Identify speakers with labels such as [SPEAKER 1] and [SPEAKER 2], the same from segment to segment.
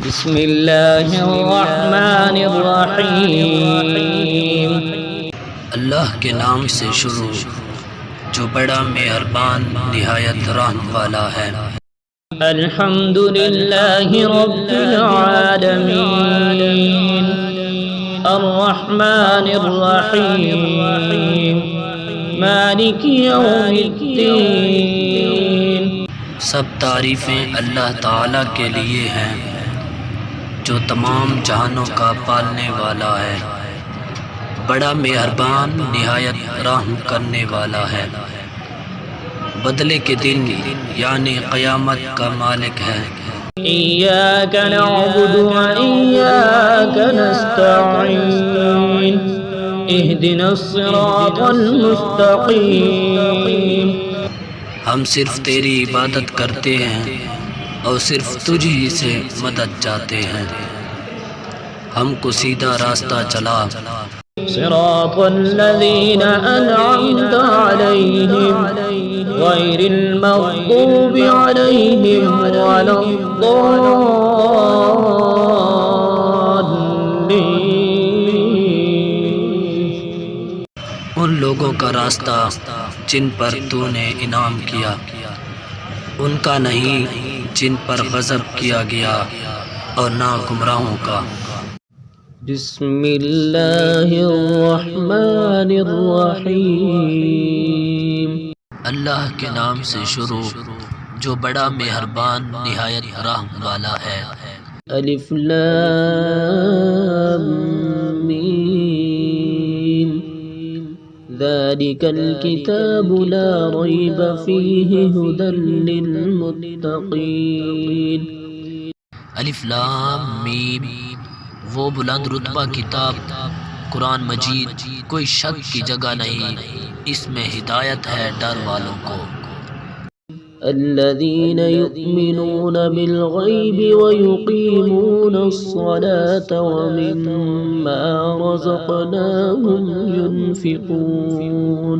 [SPEAKER 1] بسم اللہ الرحمن الرحیم۔
[SPEAKER 2] اللہ کے نام سے شروع جو بڑا مہربان نہایت رحم والا ہے۔
[SPEAKER 1] الحمد للہ رب العالمین الرحمن الرحیم مالک یوم الدین۔
[SPEAKER 2] سب تعریفیں اللہ تعالیٰ کے لیے ہیں جو تمام جہانوں کا پالنے والا ہے، بڑا مہربان نہایت رحم کرنے والا ہے، بدلے کے دن یعنی قیامت کا مالک ہے۔
[SPEAKER 1] ایاک نعبد و ایاک نستعین اہدنا الصراط المستقیم۔
[SPEAKER 2] ہم صرف تیری عبادت کرتے ہیں اور صرف تجھ ہی سے مدد چاہتے ہیں، ہم کو سیدھا راستہ چلا۔
[SPEAKER 1] صراط الذین انعمت علیہم غیر المغضوب علیہم ولا الضالین۔
[SPEAKER 2] ان لوگوں کا راستہ جن پر تو نے انعام کیا، ان کا نہیں جن پر غضب کیا گیا، اور نہ گمراہوں کا۔
[SPEAKER 1] بسم اللہ الرحمن الرحیم۔
[SPEAKER 2] اللہ کے نام سے شروع جو بڑا مہربان نہایت رحم والا ہے۔
[SPEAKER 1] الف لام میم ذالک الکتاب لا ریب فیہ ھدی للمتقین۔
[SPEAKER 2] الف لام میم، وہ بلند رتبہ کتاب قرآن مجید، کوئی شک کی جگہ نہیں، اس میں ہدایت ہے ڈر والوں کو۔
[SPEAKER 1] الذین یؤمنون بالغیب ویقیمون الصلاة ومما رزقناہم ینفقون۔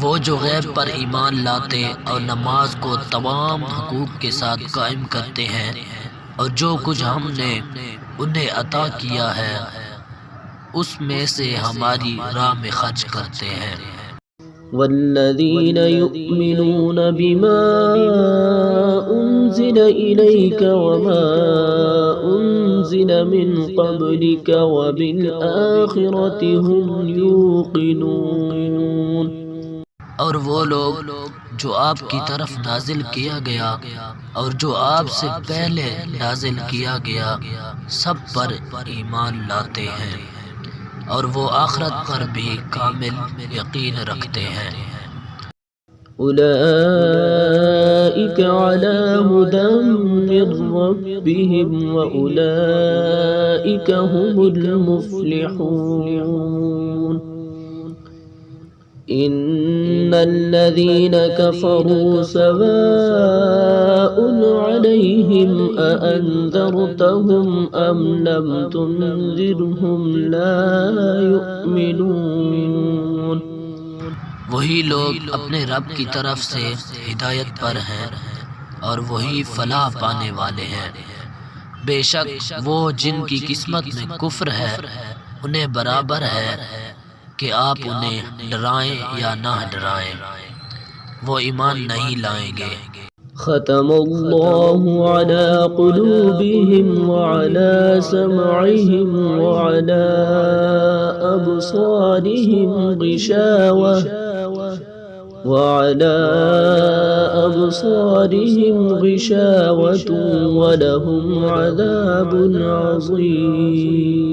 [SPEAKER 2] وہ جو غیب پر ایمان لاتے اور نماز کو تمام حقوق کے ساتھ قائم کرتے ہیں، اور جو کچھ ہم نے انہیں عطا کیا ہے اس میں سے ہماری راہ میں خرچ کرتے ہیں۔
[SPEAKER 1] والذین یؤمنون بما انزل الیک وما انزل من قبلک وبالآخرۃ هم یوقنون۔
[SPEAKER 2] اور وہ لوگ جو آپ کی طرف نازل کیا گیا اور جو آپ سے پہلے نازل کیا گیا سب پر ایمان لاتے ہیں، اور وہ آخرت پر بھی کامل یقین رکھتے ہیں۔
[SPEAKER 1] اولئک علی ھدی من ربہم واولئک هم المفلحون۔ ان الذین کفروا سواء علیہم اانذرتہم ام لم تنذرہم لا یؤمنون۔
[SPEAKER 2] وہی لوگ اپنے رب کی طرف سے ہدایت پر ہیں اور وہی فلاح پانے والے ہیں۔ بے شک وہ جن کی قسمت میں کفر ہے انہیں برابر ہے کہ آپ انہیں ڈرائیں یا نہ ڈرائیں، وہ ایمان نہیں لائیں گے۔
[SPEAKER 1] ختم اللہ علی قلوبہم وعلی سمعہم وعلی ابصارہم غشاوہ ولہم عذاب عظیم۔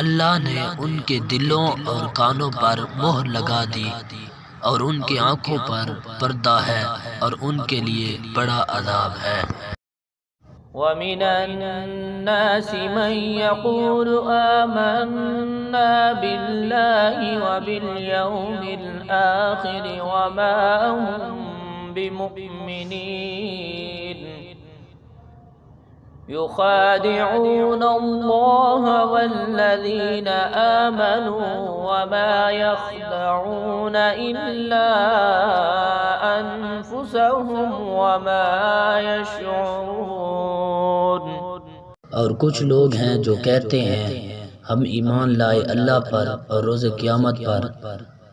[SPEAKER 2] اللہ نے ان کے دلوں اور کانوں پر مہر لگا دی، اور ان کی آنکھوں پر پردہ ہے، اور ان کے لیے بڑا عذاب ہے۔
[SPEAKER 1] وَمِنَ النَّاسِ مَن يَقُولُ آمَنَّا بِاللَّهِ وَبِالْيَوْمِ الْآخِرِ وَمَا هُم بِمُؤْمِنِينَ۔ يخادعون الله والذين آمنوا وما يخدعون إلا أنفسهم وما يشعرون۔
[SPEAKER 2] اور کچھ لوگ ہیں جو کہتے ہیں ہم ایمان لائے اللہ پر اور روز قیامت پر،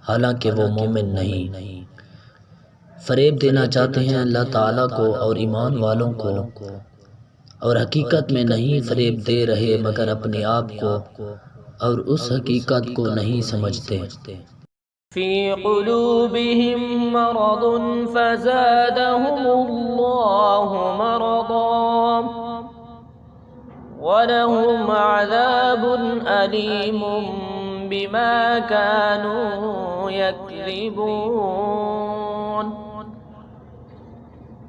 [SPEAKER 2] حالانکہ وہ مومن نہیں۔ فریب دینا چاہتے ہیں اللہ تعالیٰ کو اور ایمان والوں کو، اور حقیقت میں نہیں فریب دے رہے مگر اپنے آپ کو، اور اس حقیقت کو نہیں سمجھتے۔
[SPEAKER 1] فی قلوبہم مرض فزادہم اللہ مرضا وَلَهُمْ عَذَابٌ أَلِيمٌ بِمَا كَانُوا يَكْذِبُونَ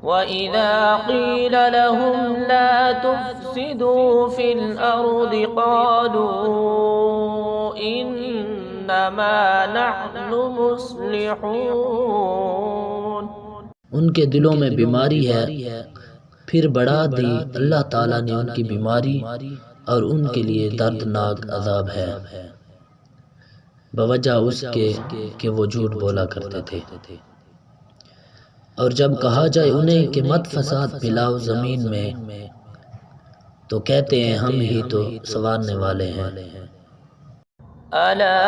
[SPEAKER 1] وَإِذَا قِيلَ لَهُمْ لَا تُفْسِدُوا فِي الْأَرْضِ قَالُوا إِنَّمَا نَحْنُ مُصْلِحُونَ۔
[SPEAKER 2] ان کے دلوں میں بیماری ہے، پھر بڑھا دی اللہ تعالیٰ نے ان کی بیماری، اور ان کے لیے دردناک عذاب ہے، بوجہ اس کے کہ وہ جھوٹ بولا کرتے تھے۔ اور جب کہا جائے انہیں کہ مت فساد پھیلاؤ زمین میں، تو کہتے ہیں ہم ہی تو سنوارنے والے ہیں۔
[SPEAKER 1] ألا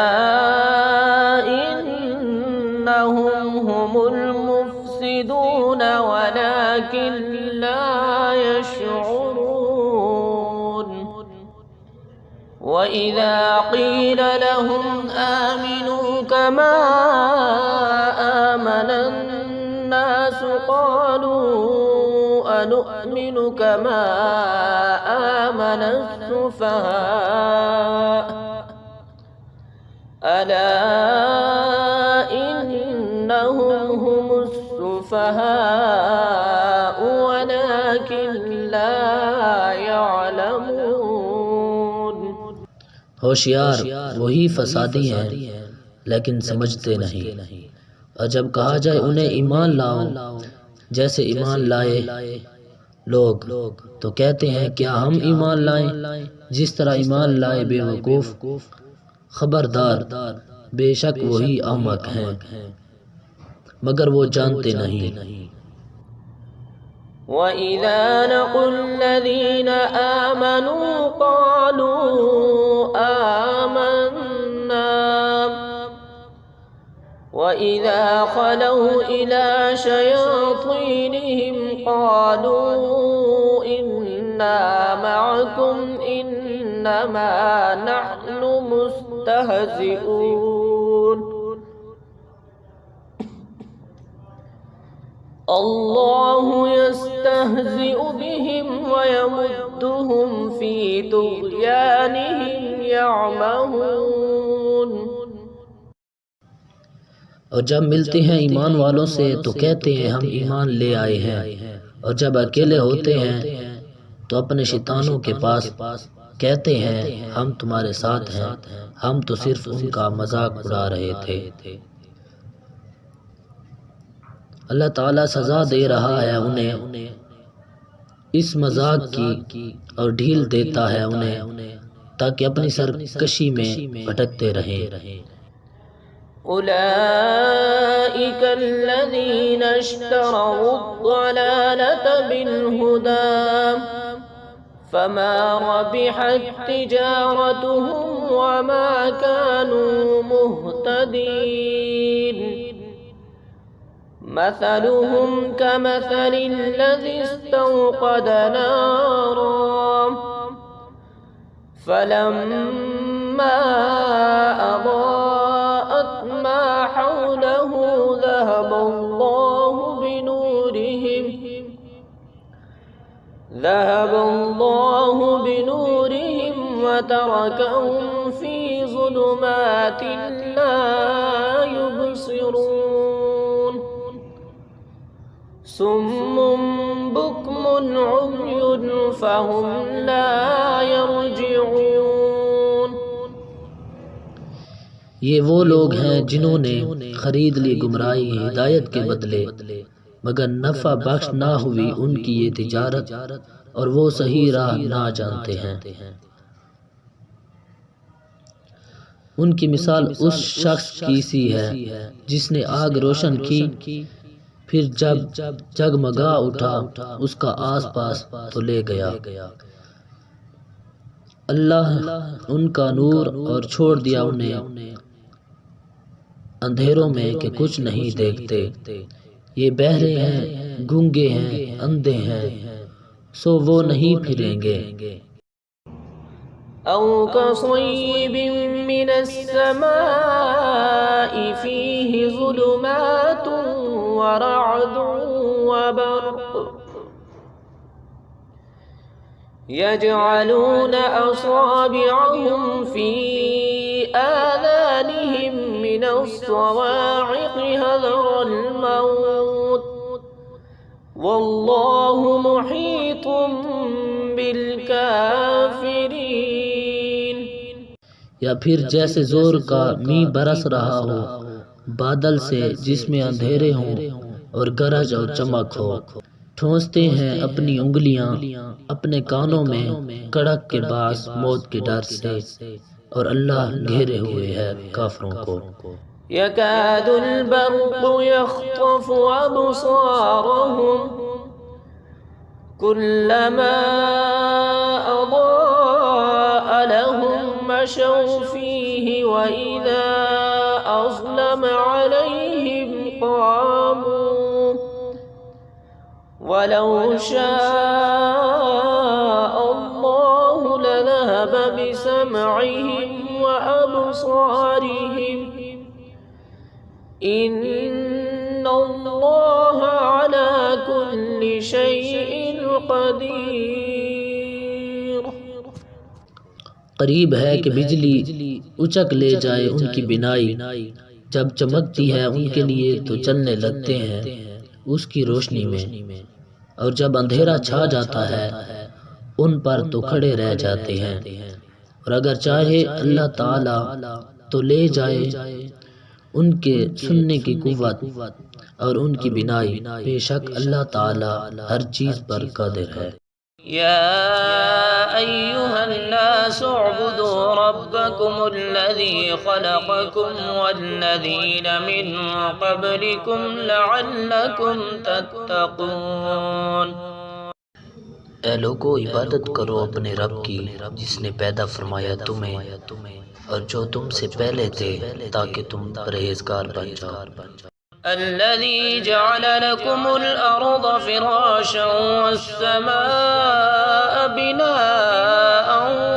[SPEAKER 1] إنهم هم المفسدون ولكن لا يشعرون وإذا قيل لهم آمنوا كما آمن الناس قالوا أنؤمن كما آمن السفهاء ألا إنهم هم السفهاء ولكن لا يعلمون۔
[SPEAKER 2] ہوشیار وہی فسادی ہیں لیکن سمجھتے نہیں۔ اور جب کہا جائے انہیں ایمان لاؤ جیسے ایمان لائے لوگ، تو کہتے ہیں کیا ہم ایمان لائیں جس طرح ایمان لائے بے وقوف؟ خبردار، بے شک وہی احمق ہیں مگر وہ جانتے نہیں۔
[SPEAKER 1] وَإِذَا لَقُوا الَّذِينَ آمَنُوا قَالُوا آمَنَّا وَإِذَا خَلَوْا إِلَى شَيَاطِينِهِمْ قَالُوا إِنَّا مَعَكُمْ إِنَّمَا نَحْنُ مستهزئون اللہ يستهزئ بهم ويمدهم في طغيانهم يعمهون۔
[SPEAKER 2] اور جب ملتے ہیں ایمان والوں سے تو کہتے ہیں ہم ایمان لے آئے ہیں، اور جب اکیلے ہوتے ہیں تو اپنے شیطانوں کے پاس کہتے ہیں ہم تمہارے ساتھ ہیں، ہم تو صرف ان کا مذاق اڑا رہے تھے۔ اللہ تعالیٰ سزا دے رہا ہے انہیں اس مذاق کی، اور ڈھیل دیتا ہے انہیں تاکہ اپنی سرکشی میں بھٹکتے رہیں۔
[SPEAKER 1] أولئك الذين اشتروا الضلالة بالهدى فما ربحت تجارتهم وما كانوا مهتدين مثلهم كمثل الذي استوقد نارا فلما أضاءت ما حوله ذهب الله بنورهم وتركهم في ظلمات لا يبصرون صم بكم عمي فهم لا يرجعون۔
[SPEAKER 2] یہ وہ لوگ ہیں جنہوں نے خرید لی گمراہی ہدایت کے بدلے، مگر نفع بخش نہ ہوئی ان کی یہ تجارت، اور وہ صحیح راہ نہ جانتے ہیں۔ ان کی مثال اس شخص کی سی ہے جس نے آگ روشن کی، پھر جب جگمگا اٹھا اس کا آس پاس تو لے گیا، اللہ ان کا نور اور چھوڑ دیا انہیں اندھیروں میں کہ کچھ نہیں دیکھتے، یہ بہرے ہیں، گونگے ہیں، اندھے ہیں، سو وہ نہیں پھریں گے۔
[SPEAKER 1] أو كصيب من السماء فيه ظلمات ورعد وبرق يجعلون أصابعهم في آذانهم من الصواعق حذر الموت والله محيط بالكافرين۔
[SPEAKER 2] یا پھر جیسے زور کا می برس رہا ہو بادل سے جس میں اندھیرے ہوں اور گرج اور چمک ہو، ٹھونستے ہیں اپنی انگلیاں اپنے کانوں میں کڑک کے باعث موت کے ڈر سے، اور اللہ گھیرے ہوئے ہے کافروں کو۔
[SPEAKER 1] يكاد البرق يخطف أبصارهم كلما أضاء لهم مشوا فيه وإذا أظلم عليهم قاموا ولو شاء الله لذهب بسمعهم وأبصارهم إن الله على كل شيء قدير۔
[SPEAKER 2] قریب ہے کہ بجلی اچک لے جائے ان کی بینائی، جب چمکتی ہے ان کے لیے تو چلنے لگتے ہیں اس کی روشنی میں، اور جب اندھیرا چھا جاتا ہے ان پر تو کھڑے رہ جاتے ہیں، اور اگر چاہے اللہ تعالی تو لے جائے ان کے سننے کی قوت اور ان کی بینائی، بے شک اللہ تعالی ہر چیز پر قادر ہے۔
[SPEAKER 1] يا أيها الناس اعبدوا ربكم الذي خلقكم والذين من قبلكم لعلكم تتقون۔
[SPEAKER 2] اے لوگو عبادت کرو اپنے رب کی جس نے پیدا فرمایا تمہیں اور جو تم سے پہلے تھے تاکہ تم پرہیزگار بن جاؤ۔
[SPEAKER 1] الذي جعل لكم الأرض فراشا والسماء بناء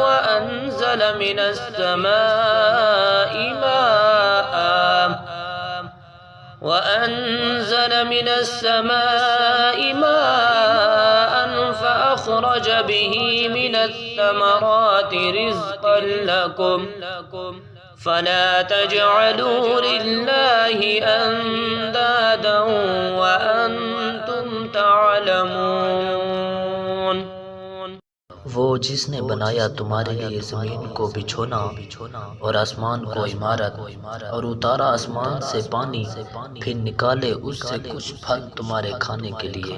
[SPEAKER 1] وأنزل من السماء ماء فأخرج به من الثمرات رزقا لكم فلا تجعلوا لله أندادا وأنتم تعلمون۔
[SPEAKER 2] وہ جس نے بنایا تمہارے لیے زمین کو بچھونا اور آسمان کو عمارت، اور اتارا آسمان سے پانی، پھر نکالے اس سے کچھ پھل تمہارے کھانے کے لیے،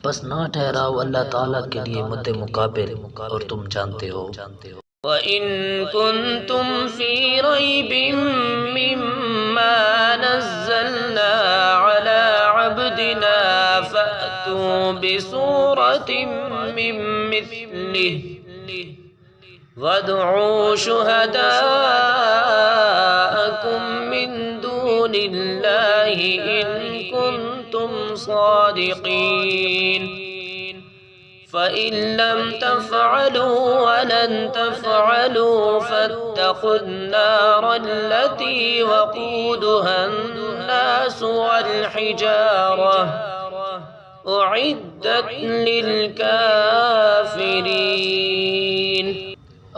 [SPEAKER 2] بس نہ ٹھہراؤ اللہ تعالیٰ کے لیے مد مقابل، اور تم جانتے ہو۔
[SPEAKER 1] وَإِن كُنتُمْ فِي رَيْبٍ مِّمَّا نَزَّلْنَا عَلَى عَبْدِنَا فَأْتُوا بِسُورَةٍ مِّن مِّثْلِهِ وَادْعُوا شُهَدَاءَكُم مِّن دُونِ اللَّهِ إِن كُنتُمْ صَادِقِينَ فَإِن لَّمْ تَفْعَلُوا وَلَن تَفْعَلُوا فَاتَّقُوا النَّارَ الَّتِي وَقُودُهَا النَّاسُ وَالْحِجَارَةُ أُعِدَّتْ لِلْكَافِرِينَ۔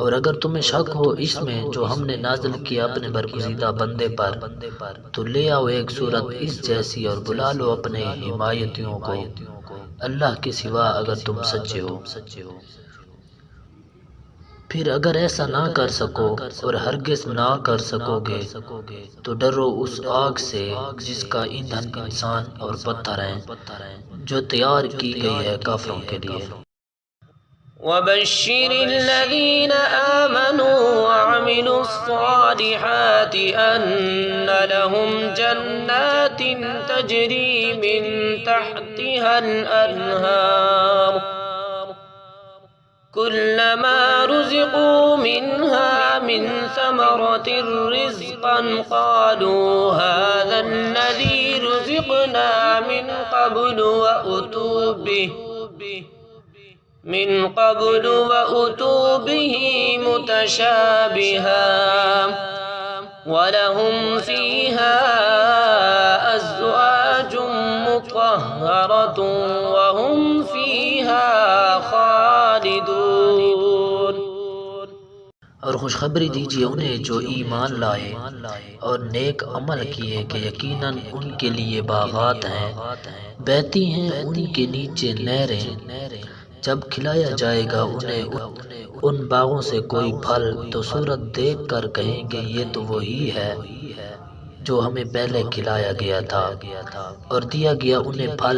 [SPEAKER 2] اور اگر تمہیں شک ہو اس میں جو ہم نے نازل کیا اپنے برگزیدہ بندے پر، تو لے آؤ ایک صورت اس جیسی اور بلا لو اپنے حمایتیوں کو اللہ کے سوا اگر تم سچے ہو۔ پھر اگر ایسا نہ کر سکو اور ہرگز نہ کر سکو گے تو ڈرو اس آگ سے جس کا ایندھن انسان اور پتھر ہیں، جو تیار کی گئی ہے کافروں کے لیے۔
[SPEAKER 1] وَبَشِّرِ الَّذِينَ آمَنُوا وَعَمِلُوا الصَّالِحَاتِ أَنَّ لَهُمْ جَنَّاتٍ تَجْرِي مِن تَحْتِهَا الْأَنْهَارُ كلما رزقوا منها من ثمرة رزقا قالوا هذا الذي رزقنا من قبل وأتوا به متشابها ولهم فيها أزواج مطهرة وهم فيها خالدون۔
[SPEAKER 2] اور خوشخبری دیجیے انہیں جو ایمان لائے اور نیک عمل کیے کہ یقیناً ان کے لیے باغات ہیں، بہتی ہیں ان کے نیچے نہریں، جب کھلایا جائے گا انہیں ان باغوں سے کوئی پھل تو صورت دیکھ کر کہیں گے یہ تو وہی ہے جو ہمیں پہلے کھلایا گیا تھا، اور دیا گیا انہیں پھل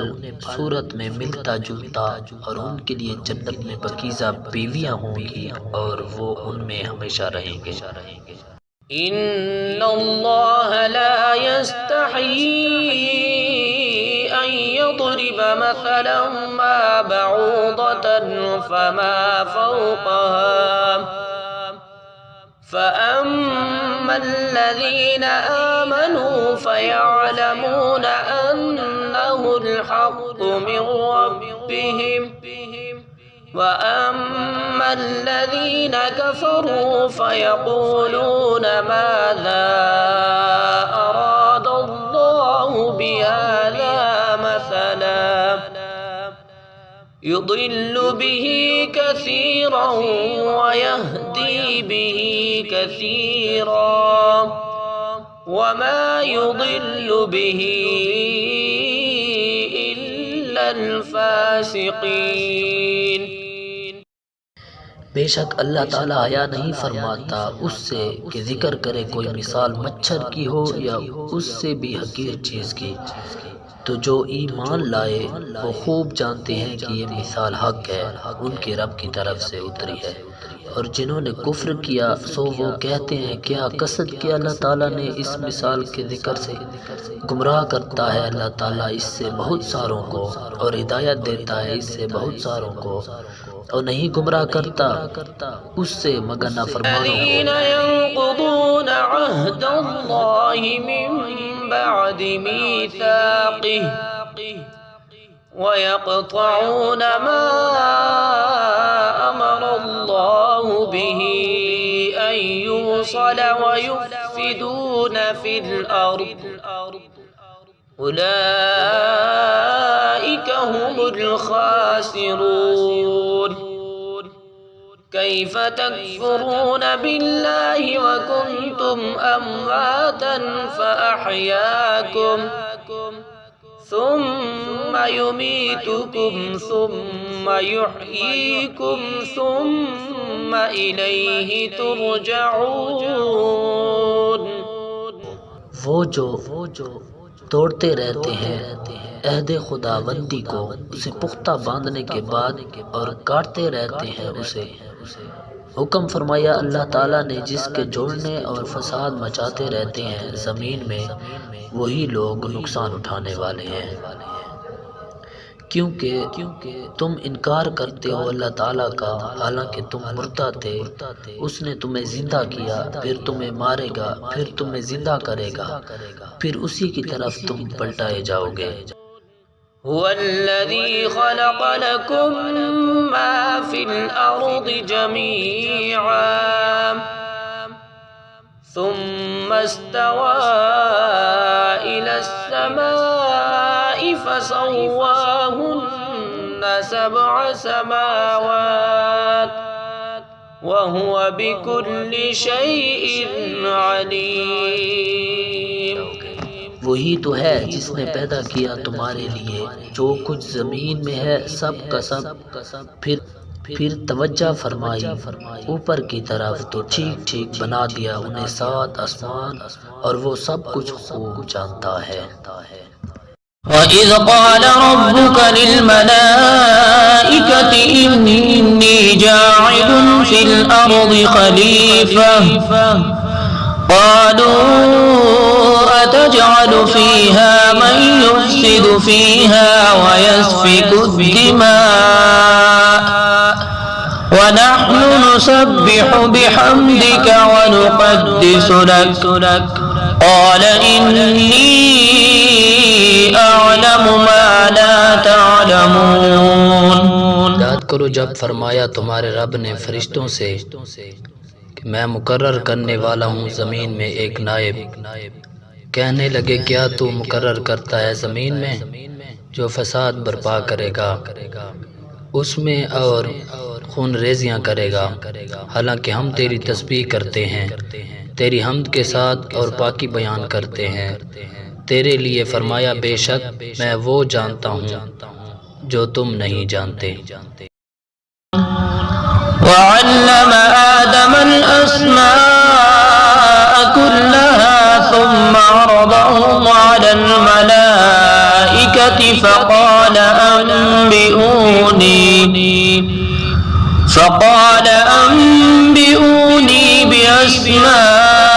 [SPEAKER 2] صورت میں ملتا جلتا، اور ان کے لیے جنت میں پاکیزہ بیویاں ہوں گی اور وہ ان میں ہمیشہ رہیں گے۔
[SPEAKER 1] ان اللہ لا يستحيي ان يضرب مثلا ما بعوضة فما فوقها فأما الذين آمنوا فيعلمون أنه الحق من ربهم وأما الذين كفروا فيقولون ماذا أراد الله بهذا مثلا يضل به كثيرا ويهدي به كثيرا وما يضل به إلا الفاسقين۔
[SPEAKER 2] بے شک اللہ تعالیٰ حیا نہیں فرماتا اس سے کہ ذکر کرے کوئی مثال مچھر کی ہو یا اس سے بھی حقیر چیز کی، تو جو ایمان لائے وہ خوب جانتے ہیں کہ یہ مثال حق ہے، ان کے رب کی طرف سے اتری ہے، اور جنہوں نے کفر کیا سو وہ کہتے ہیں کیا قصد کیا اللہ تعالیٰ نے اس مثال کے ذکر سے؟ گمراہ کرتا ہے اللہ تعالیٰ اس سے بہت ساروں کو اور ہدایت دیتا ہے اس سے بہت ساروں کو، اور نہیں گمراہ کرتا اس سے مگر نافرمانوں کو۔
[SPEAKER 1] الذين ينقضون عهد الله من بعد ميثاقه ويقطعون ما أمر الله به أن يوصل ويفسدون في الأرض أولئك هم الخاسرون۔ كيف تكفرون بالله وكنتم أمواتا فأحياكم ثم يميتكم ثم يحييكم ثم إليه ترجعون۔
[SPEAKER 2] وہ جو توڑتے رہتے ہیں عہد خداوندی کو اسے پختہ باندھنے کے بعد اور کاٹتے رہتے ہیں اسے، حکم فرمایا اللہ تعالیٰ نے جس کے جوڑنے اور فساد مچاتے رہتے ہیں زمین میں وہی لوگ نقصان اٹھانے والے ہیں، کیونکہ تم انکار کرتے ہو اللہ تعالیٰ کا حالانکہ تم مردہ تھے، اس نے تمہیں زندہ کیا، پھر تمہیں مارے گا، پھر تمہیں زندہ کرے گا، پھر اسی کی طرف تم پلٹائے جاؤ گے۔
[SPEAKER 1] هو الذي خلق لكم ما في الأرض جميعا ثم استوى إلى السماء فسواهن 7 سماوات وهو بكل شيء عليم۔
[SPEAKER 2] وہی تو ہے جس نے پیدا کیا تمہارے لیے جو کچھ زمین میں ہے سب کا سب، پھر توجہ فرمائی اوپر کی طرف تو ٹھیک ٹھیک بنا دیا انہیں 7 آسمان، اور وہ سب کچھ خوب جانتا ہے۔
[SPEAKER 1] وَإِذْ قَالَ رَبُّكَ لِلْمَلَائِكَةِ إِنِّي جَاعِلٌ فِي الْأَرْضِ خَلِيفَةً قَالُوا أَتَجْعَلُ فِيهَا مَن يُفْسِدُ فِيهَا وَيَسْفِكُ الدِّمَاءَ ونحن نسبح بحمدك ونقدس لك قال إني أعلم ما لا تعلمون.
[SPEAKER 2] یاد کرو جب فرمایا تمہارے رب نے فرشتوں سے کہ میں مقرر کرنے والا ہوں زمین میں ایک نائب. کہنے لگے کیا تو مقرر کرتا ہے زمین میں جو فساد برپا کرے گا اس میں اور خون ریزیاں کرے گا، حالانکہ ہم تیری تسبیح کرتے ہیں تیری حمد کے ساتھ اور پاکی بیان کرتے ہیں تیرے لیے. فرمایا بے شک میں وہ جانتا ہوں جو تم نہیں جانتے.
[SPEAKER 1] وعلم آدم الأسماء كلها ثم عرضهم على الملائكة فقال أنبئوني بأسماء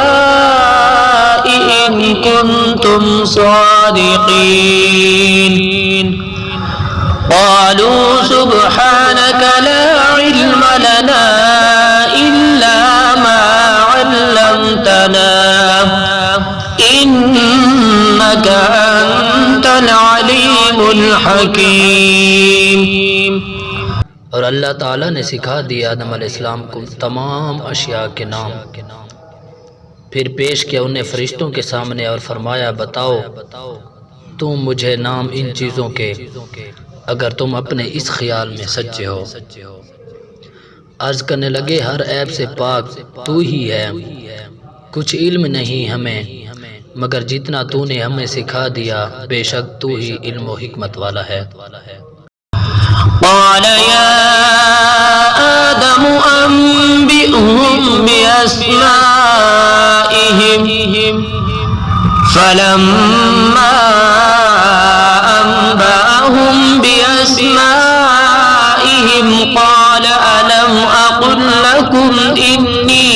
[SPEAKER 1] هؤلاء إن كنتم صادقين. قالوا سبحانك لا علم لنا إلا ما علمتنا إنك أنت العليم الحكيم.
[SPEAKER 2] اور اللہ تعالیٰ نے سکھا دیا آدم علیہ السلام کو تمام اشیاء کے نام. پھر پیش کیا انہیں فرشتوں کے سامنے اور فرمایا بتاؤ تم مجھے نام ان چیزوں کے اگر تم اپنے اس خیال میں سچے ہو. عرض کرنے لگے ہر عیب سے پاک تو ہی ہے، کچھ علم نہیں ہمیں مگر جتنا تو نے ہمیں سکھا دیا، بے شک تو ہی علم و حکمت والا ہے.
[SPEAKER 1] قال يا آدم أنبئهم بأسمائهم فلما أنبأهم بأسمائهم قال ألم أقل لكم إني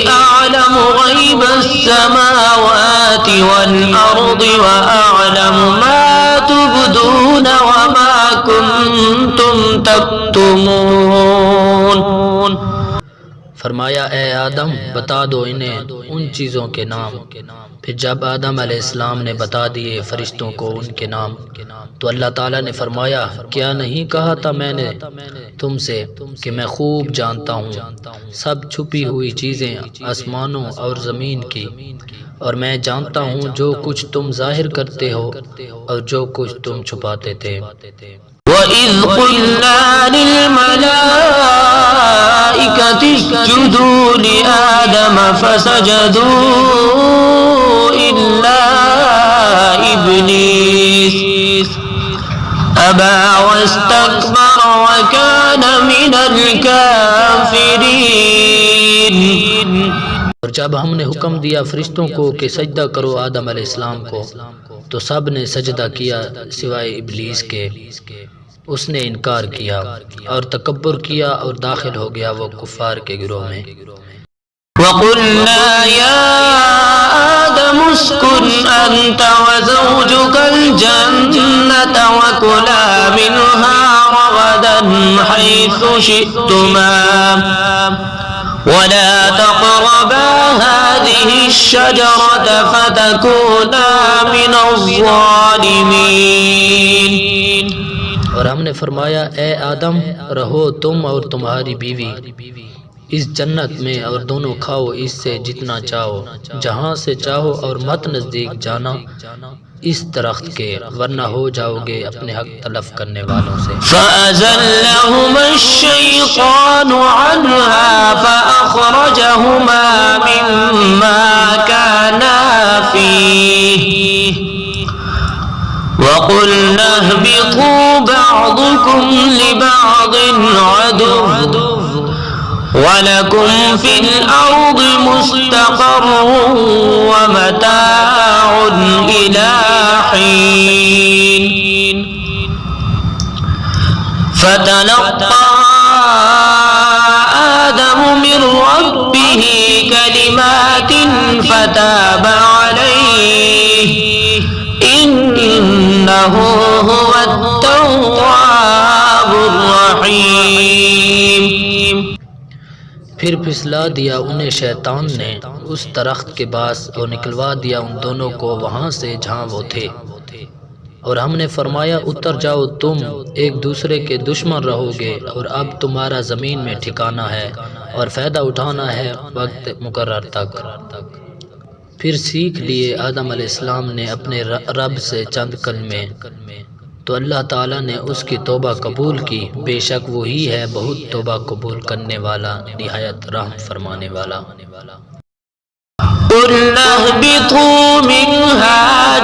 [SPEAKER 1] أعلم غيب السماوات والأرض وأعلم ما تبدون وما كنتم تكتمون.
[SPEAKER 2] فرمایا اے آدم بتا دو انہیں ان چیزوں کے نام. پھر جب آدم علیہ السلام نے بتا دیے فرشتوں کو ان کے نام تو اللہ تعالیٰ نے فرمایا کیا نہیں کہا تھا میں نے تم سے کہ میں خوب جانتا ہوں سب چھپی ہوئی چیزیں آسمانوں اور زمین کی، اور میں جانتا ہوں جو کچھ تم ظاہر کرتے ہو اور جو کچھ تم چھپاتے تھے.
[SPEAKER 1] وَإِذْ قُلْنَا لِلْمَلَائِكَةِ اسْجُدُوا لِآدَمَ فَسَجَدُوا إِلَّا إِبْلِيسَ أَبَى وَاسْتَكْبَرَ وَكَانَ مِنَ الْكَافِرِينَ.
[SPEAKER 2] اور جب ہم نے حکم دیا فرشتوں کو کہ سجدہ کرو آدم علیہ السلام کو تو سب نے سجدہ کیا سوائے ابلیس کے. اس نے انکار کیا اور تکبر کیا اور داخل ہو گیا وہ کفار کے گروہ میں.
[SPEAKER 1] وَقُلْنَا يَا آدَمُ اسْكُنْ أَنْتَ وَزَوْجُكَ الْجَنَّةَ وَكُلَا مِنْهَا رَغَدًا حَيْثُ شِئْتُمَا وَلَا تَقْرَبَا هَٰذِهِ الشَّجَرَةَ فَتَكُونَا مِنَ الظَّالِمِينَ.
[SPEAKER 2] اور ہم نے فرمایا اے آدم رہو تم اور تمہاری بیوی اس جنت میں اور دونوں کھاؤ اس سے جتنا چاہو جہاں سے چاہو اور مت نزدیک جانا اس درخت کے ورنہ ہو جاؤ گے اپنے حق تلف کرنے والوں سے.
[SPEAKER 1] فَأَزَلَّهُمَا الشَّيْطَانُ عَنْهَا فَأَخْرَجَهُمَا مِمَّا كَانَا فِيهِ وَقُلْنَا اهْبِطُوا بَعْضُكُمْ لِبَعْضٍ عَدُوٌّ وَلَكُمْ فِي الْأَرْضِ مُسْتَقَرٌّ وَمَتَاعٌ إِلَىٰ حِينٍ. فَتَلَقَّىٰ آدَمُ مِن رَّبِّهِ كَلِمَاتٍ فَتَابَ عَلَيْهِ
[SPEAKER 2] پھر پھسلا دیا انہیں شیطان نے اس درخت کے پاس اور نکلوا دیا ان دونوں کو وہاں سے جہاں وہ تھے، اور ہم نے فرمایا اتر جاؤ، تم ایک دوسرے کے دشمن رہو گے، اور اب تمہارا زمین میں ٹھکانہ ہے اور فائدہ اٹھانا ہے وقت مقرر تک۔ پھر سیکھ لیے آدم علیہ السلام نے اپنے رب سے چند کلمے، تو اللہ تعالیٰ نے اس کی توبہ قبول کی، بے شک وہی ہے بہت توبہ قبول کرنے والا، نہایت رحم فرمانے والا۔
[SPEAKER 1] قُلْنَا اهْبِطُوا مِنْهَا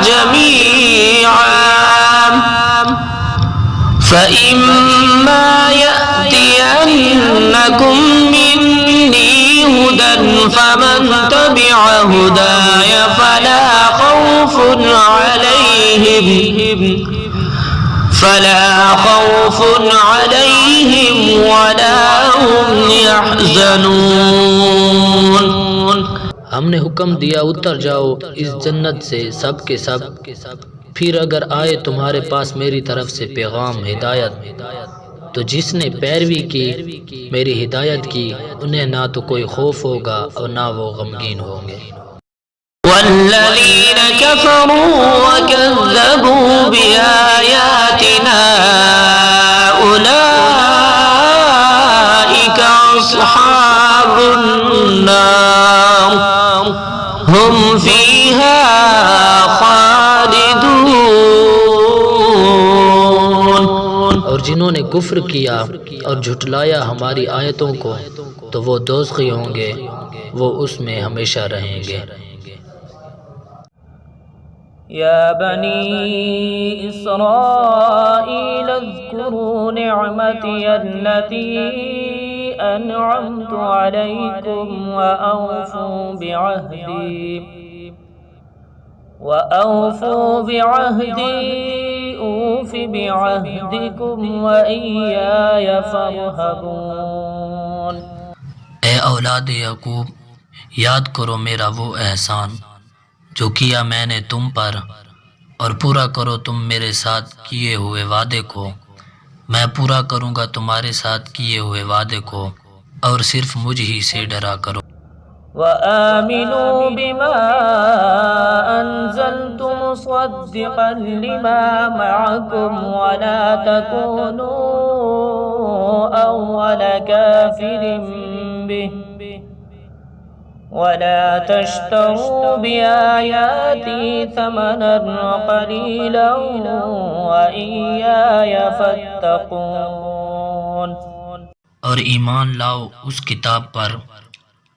[SPEAKER 1] جَمِيعًا فَإِمَّا يَأْتِيَنَّكُمْ مِنِّي هُدًى فَمَنْ تَبِعَ هُدَايَ فلا خوف عليهم ولا هم يحزنون۔
[SPEAKER 2] ہم نے حکم دیا اتر جاؤ اس جنت سے سب کے سب، پھر اگر آئے تمہارے پاس میری طرف سے پیغام ہدایت، تو جس نے پیروی کی میری ہدایت کی انہیں نہ تو کوئی خوف ہوگا اور نہ وہ غمگین ہوں گے۔
[SPEAKER 1] والذين كفروا وكذبوا بآياتنا أولئك أصحاب النار هم فيها خالدون۔
[SPEAKER 2] اور جنہوں نے کفر کیا اور جھٹلایا ہماری آیتوں کو تو وہ دوزخی ہوں گے، وہ اس میں ہمیشہ رہیں گے۔
[SPEAKER 3] يا بني إسرائيل اذكروا نعمتي التي أنعمت عليكم وأوفوا بعهدي أوف بعهدكم وإياي فارهبون۔
[SPEAKER 2] اے اولاد یعقوب، یاد کرو میرا وہ احسان جو کیا میں نے تم پر، اور پورا کرو تم میرے ساتھ کیے ہوئے وعدے کو، میں پورا کروں گا تمہارے ساتھ کیے ہوئے وعدے کو، اور صرف مجھ ہی سے ڈرا کرو۔
[SPEAKER 3] وآمنوا بما أنزلت مصدقا لما معكم ولا تكونوا أول كافر به ولا تشتروا بآياتي ثمنا قليلا وإياي فاتقون۔
[SPEAKER 2] اور ایمان لاؤ اس کتاب پر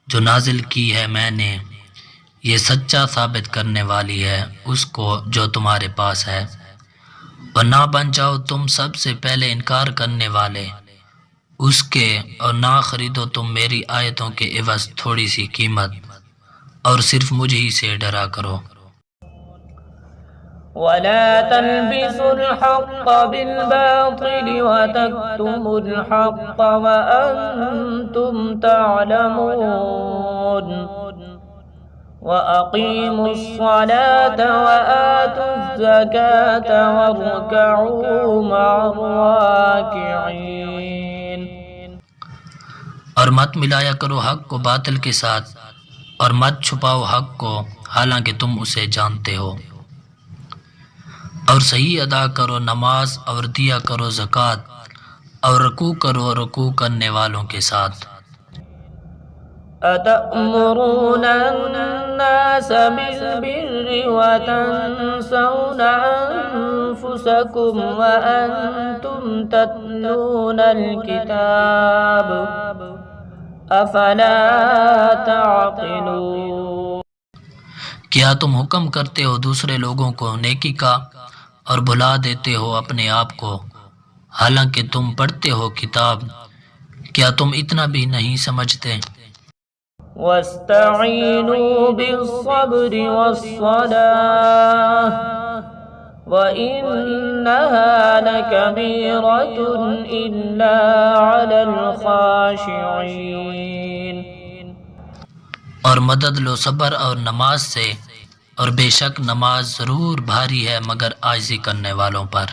[SPEAKER 2] جو نازل کی ہے میں نے، یہ سچا ثابت کرنے والی ہے اس کو جو تمہارے پاس ہے، اور نہ بن جاؤ تم سب سے پہلے انکار کرنے والے اس کے، اور نہ خریدو تم میری آیتوں کے عوض تھوڑی سی قیمت، اور صرف مجھ ہی سے ڈرا کرو۔
[SPEAKER 3] ولا تلبسوا الحق بالباطل وتكتموا الحق وأنتم تعلمون، وأقيموا الصلاة وآتوا الزكاة واركعوا مع الراكعين۔
[SPEAKER 2] اور مت ملایا کرو حق کو باطل کے ساتھ، اور مت چھپاؤ حق کو حالانکہ تم اسے جانتے ہو، اور صحیح ادا کرو نماز، اور دیا کرو زکوٰۃ، اور رکوع کرو رکوع کرنے والوں کے ساتھ۔
[SPEAKER 3] أتأمرون الناس بالبر وتنسون أنفسكم وأنتم تتلون الكتاب أفلا تعقلون۔
[SPEAKER 2] کیا تم حکم کرتے ہو دوسرے لوگوں کو نیکی کا اور بھلا دیتے ہو اپنے آپ کو، حالانکہ تم پڑھتے ہو کتاب، کیا تم اتنا بھی نہیں سمجھتے؟
[SPEAKER 3] واستعینوا بالصبر والصلاة وإنها لكبيرة إلا على الخاشعين۔
[SPEAKER 2] اور مدد لو صبر اور نماز سے، اور بے شک نماز ضرور بھاری ہے مگر عاجزی کرنے والوں پر۔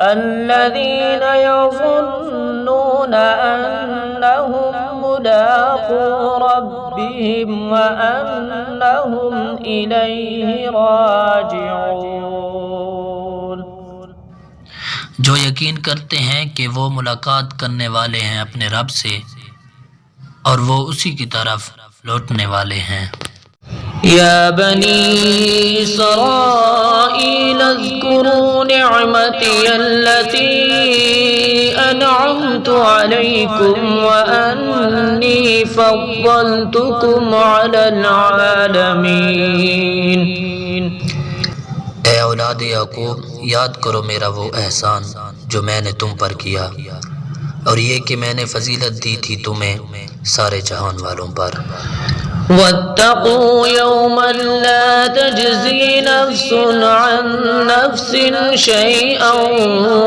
[SPEAKER 3] الذين يظنون أنهم ملاقو ربهم وأنهم إليه راجعون.
[SPEAKER 2] جو یقین کرتے ہیں کہ وہ ملاقات کرنے والے ہیں اپنے رب سے اور وہ اسی کی طرف لوٹنے والے ہیں.
[SPEAKER 3] يا بني إسرائيل اذكروا نعمتي التي أنعمت عليكم وأني فضلتكم على العالمين.
[SPEAKER 2] اے اولاد یعقوب، یاد کرو میرا وہ احسان جو میں نے تم پر کیا اور یہ کہ میں نے فضیلت دی تھی تمہیں سارے جہان والوں پر.
[SPEAKER 3] واتقوا يوما لا تجزي نفس عن نفس شيئا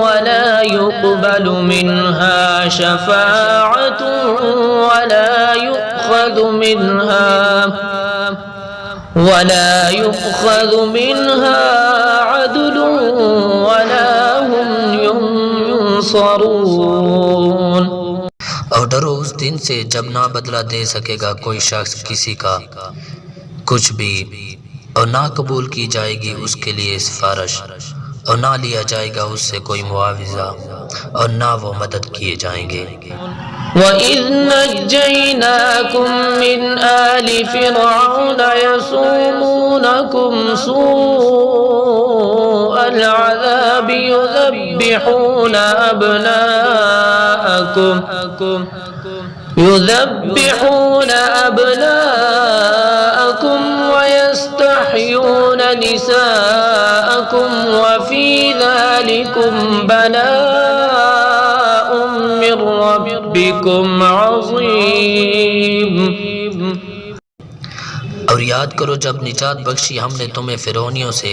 [SPEAKER 3] ولا يقبل منها شفاعة ولا يؤخذ منها عدل ولا هم ينصرون.
[SPEAKER 2] اور ڈرو اس دن سے جب نہ بدلہ دے سکے گا کوئی شخص کسی کا کچھ بھی، اور نہ قبول کی جائے گی اس کے لیے سفارش، اور نہ لیا جائے گا اس سے کوئی معاوضہ، اور نہ وہ مدد کیے جائیں گے.
[SPEAKER 3] وَإِذْ نَجَّيْنَاكُمْ مِنْ آلِ فِرْعَوْنَ يَسُومُونَكُمْ سُوءَ الْعَذَابِ يُذَبِّحُونَ أَبْنَاءَكُمْ وَيَسْتَحْيُونَ نِسَاءَكُمْ وَفِي ذَلِكُمْ بَلَاءٌ مِّن رَّبِّكُمْ عَظِيمٌ.
[SPEAKER 2] اور یاد کرو جب نجات بخشی ہم نے تمہیں فرعونیوں سے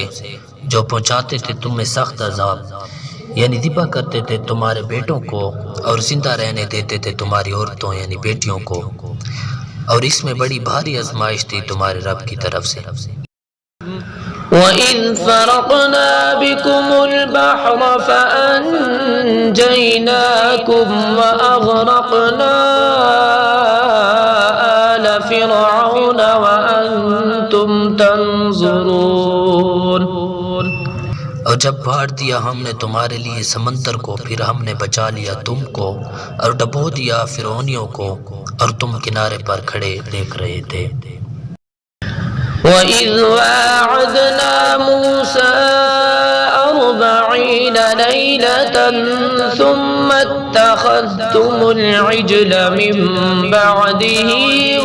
[SPEAKER 2] جو پہنچاتے تھے تمہیں سخت عذاب، یعنی ذبح کرتے تھے تمہارے بیٹوں کو اور زندہ رہنے دیتے تھے تمہاری عورتوں یعنی بیٹیوں کو، اور اس میں بڑی بھاری آزمائش تھی تمہارے رب کی طرف سے.
[SPEAKER 3] وَإِذْ فَرَقْنَا بِكُمُ الْبَحْرَ فَأَنْجَيْنَاكُمْ وَأَغْرَقْنَا آلَ فِرْعَوْنَ وَأَنْتُمْ تَنْظُرُونَ.
[SPEAKER 2] اور جب پھاڑ دیا ہم نے تمہارے لیے سمندر کو، پھر ہم نے بچا لیا تم کو اور ڈبو دیا فرعونیوں کو، اور تم کنارے پر کھڑے دیکھ رہے تھے.
[SPEAKER 3] وَإِذْ وَاعَدْنَا مُوسَىٰ 40 لَيْلَةً ثُمَّ اتَّخَذْتُمُ الْعِجْلَ مِن بَعْدِهِ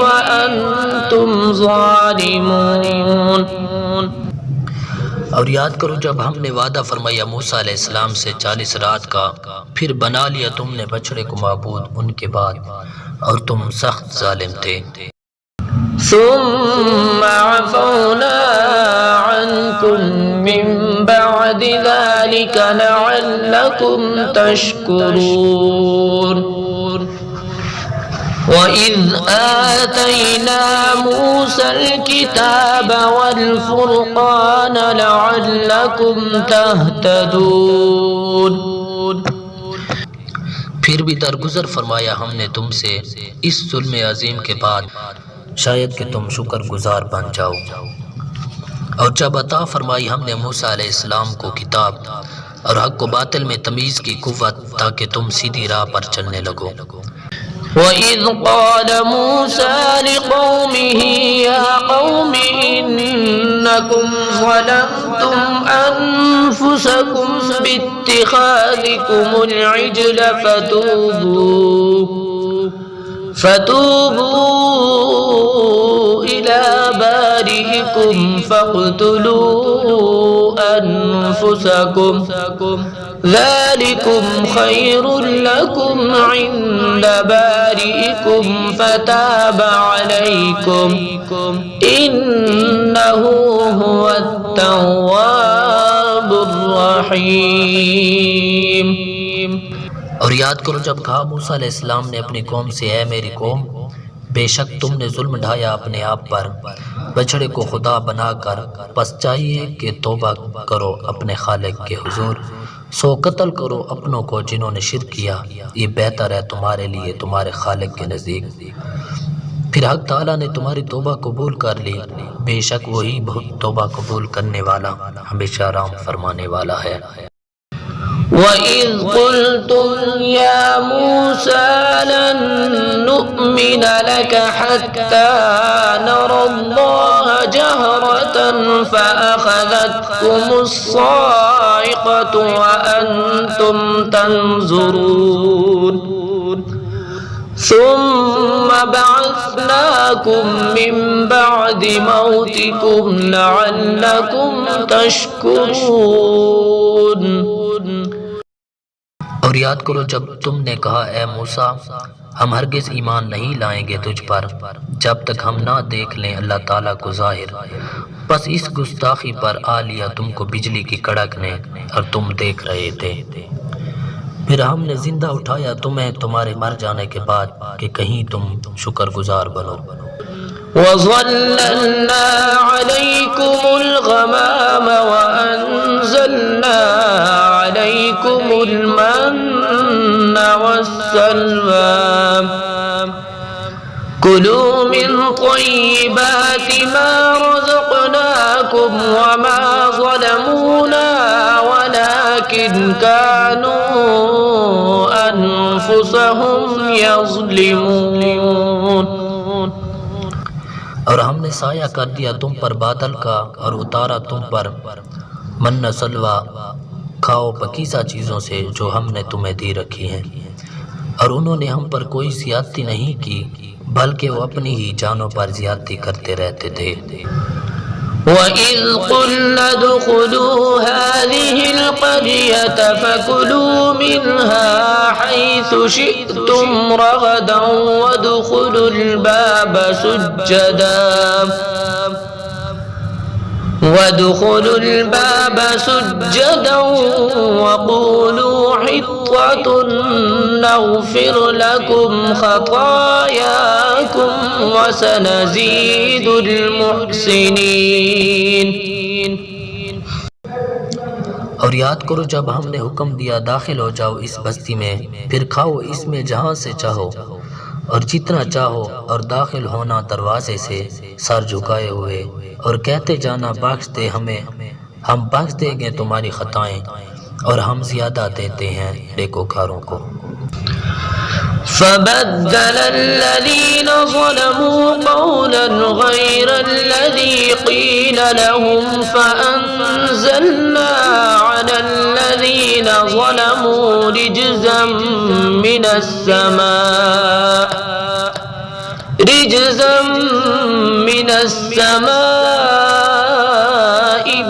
[SPEAKER 3] وَأَنْتُمْ ظَالِمُونَ.
[SPEAKER 2] اور یاد کرو جب ہم نے وعدہ فرمایا موسیٰ علیہ السلام سے 40 رات کا، پھر بنا لیا تم نے بچڑے کو معبود ان کے بعد، اور تم سخت ظالم تھے.
[SPEAKER 3] ثم عفونا عنكم من بعد ذلك لعلكم تشكرون. وَإِذْ آتَيْنَا مُوسَى الْكِتَابَ وَالْفُرْقَانَ لَعَلَّكُمْ تَهْتَدُونَ.
[SPEAKER 2] پھر بھی درگزر فرمایا ہم نے تم سے اس ظلم عظیم کے بعد شاید کہ تم شکر گزار بن جاؤ. اور جب عطا فرمائی ہم نے موسیٰ علیہ السلام کو کتاب اور حق و باطل میں تمیز کی قوت تاکہ تم سیدھی راہ پر چلنے لگو.
[SPEAKER 3] وَإِذْ قَالَ مُوسَىٰ لِقَوْمِهِ يَا قَوْمِ إِنَّكُمْ ظَلَمْتُمْ أَنفُسَكُمْ بِاتِّخَاذِكُمُ الْعِجْلَ فَتُوبُوا إِلَىٰ بَارِئِكُمْ فَاقْتُلُوا أَنفُسَكُمْ ذَلِكُمْ خَيْرٌ لَكُمْ عِندَ بَارِئِكُمْ فَتَابَ عَلَيْكُمْ إِنَّهُ هُوَ التَّوَّابُ الرَّحِيمُ.
[SPEAKER 2] اور یاد کرو جب کہا موسیٰ علیہ السلام نے اپنی قوم سے، اے میری قوم، بے شک تم نے ظلم ڈھایا اپنے آپ پر بچڑے کو خدا بنا کر، پس چاہیے کہ توبہ کرو اپنے خالق کے حضور سو قتل کرو اپنوں کو جنہوں نے شرک کیا، یہ بہتر ہے تمہارے لیے تمہارے خالق کے نزدیک۔ پھر حق تعالیٰ نے تمہاری توبہ قبول کر لی، بے شک وہی بہت توبہ قبول کرنے والا ہمیشہ رحم فرمانے والا ہے۔
[SPEAKER 3] وَإِذْ قُلْتُمْ يَا مُوسَى لَن نُّؤْمِنَ لَكَ حَتَّى نَرَى اللَّهَ جَهْرَةً فَأَخَذَتْكُمُ الصَّاعِقَةُ وَأَنْتُمْ تَنظُرُونَ ثُمَّ بَعَثْنَاكُم مِّن بَعْدِ مَوْتِكُمْ لَعَلَّكُمْ تَشْكُرُونَ۔
[SPEAKER 2] اور یاد کرو جب تم نے کہا اے موسیٰ ہم ہرگز ایمان نہیں لائیں گے تجھ پر جب تک ہم نہ دیکھ لیں اللہ تعالیٰ کو ظاہر، بس اس گستاخی پر آ لیا تم کو بجلی کی کڑک نے اور تم دیکھ رہے تھے، پھر ہم نے زندہ اٹھایا تمہیں تمہارے مر جانے کے بعد کہ کہیں تم شکر گزار بنو۔
[SPEAKER 3] وَظَلَّلْنَا عَلَيْكُمُ الْغَمَامَ وَأَنزَلْنَا عَلَيْكُمُ الْمَنَّ وَالسَّلْوَىٰ كُلُوا مِن طَيِّبَاتِ مَا رَزَقْنَاكُمْ وَمَا ظَلَمُونَا وَلَٰكِن كَانُوا أَنفُسَهُمْ يَظْلِمُونَ۔
[SPEAKER 2] اور ہم نے سایہ کر دیا تم پر بادل کا اور اتارا تم پر من سلوہ، کھاؤ پکیزہ چیزوں سے جو ہم نے تمہیں دی رکھی ہیں، اور انہوں نے ہم پر کوئی زیادتی نہیں کی بلکہ وہ اپنی ہی جانوں پر زیادتی کرتے رہتے تھے۔
[SPEAKER 3] وَإِذْ قُلْنَا ادْخُلُوا هَٰذِهِ الْقَرْيَةَ فَكُلُوا مِنْهَا حَيْثُ شِئْتُمْ رَغَدًا وَادْخُلُوا الْبَابَ سُجَّدًا وَقُولُوا حِطَّةٌ نَّغْفِرْ لَكُمْ خَطَايَاكُمْ وَسَنَزِيدُ الْمُحْسِنِينَ۔
[SPEAKER 2] اور یاد کرو جب ہم نے حکم دیا داخل ہو جاؤ اس بستی میں، پھر کھاؤ اس میں جہاں سے چاہو اور جتنا چاہو، اور داخل ہونا دروازے سے سر جھکائے ہوئے، اور کہتے جانا بخش دے ہمیں، ہم بخش دیں گے تمہاری خطائیں، اور ہم زیادہ دیتے ہیں نیکوکاروں کو۔
[SPEAKER 3] فَبَدَّلَ الَّذِينَ ظَلَمُوا قَوْلًا غَيْرَ الَّذِي قِيلَ لَهُمْ فَأَنزَلْنَا عَلَى الَّذِينَ ظَلَمُوا رِجْزًا مِّنَ السَّمَاءِ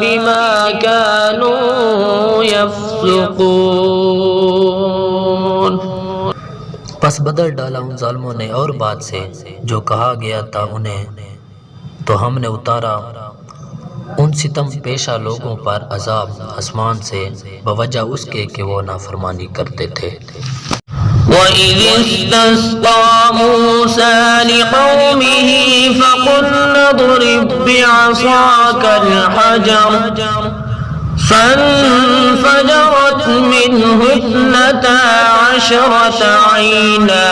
[SPEAKER 3] بِمَا كَانُوا يَفْسُقُونَ۔
[SPEAKER 2] پس بدل ڈالا ان ظالموں نے اور بات سے جو کہا گیا تھا انہیں، تو ہم نے اتارا ان ستم پیشہ لوگوں پر عذاب آسمان سے بوجہ اس کے کہ وہ نافرمانی کرتے تھے۔
[SPEAKER 3] وَإِذِ اسْتَسْقَىٰ مُوسَىٰ لِقَوْمِهِ فَقُلْنَا اضْرِب بِّعَصَاكَ الْحَجَرَ فَانفَجَرَتْ مِنْهُ 12 عَيْنًا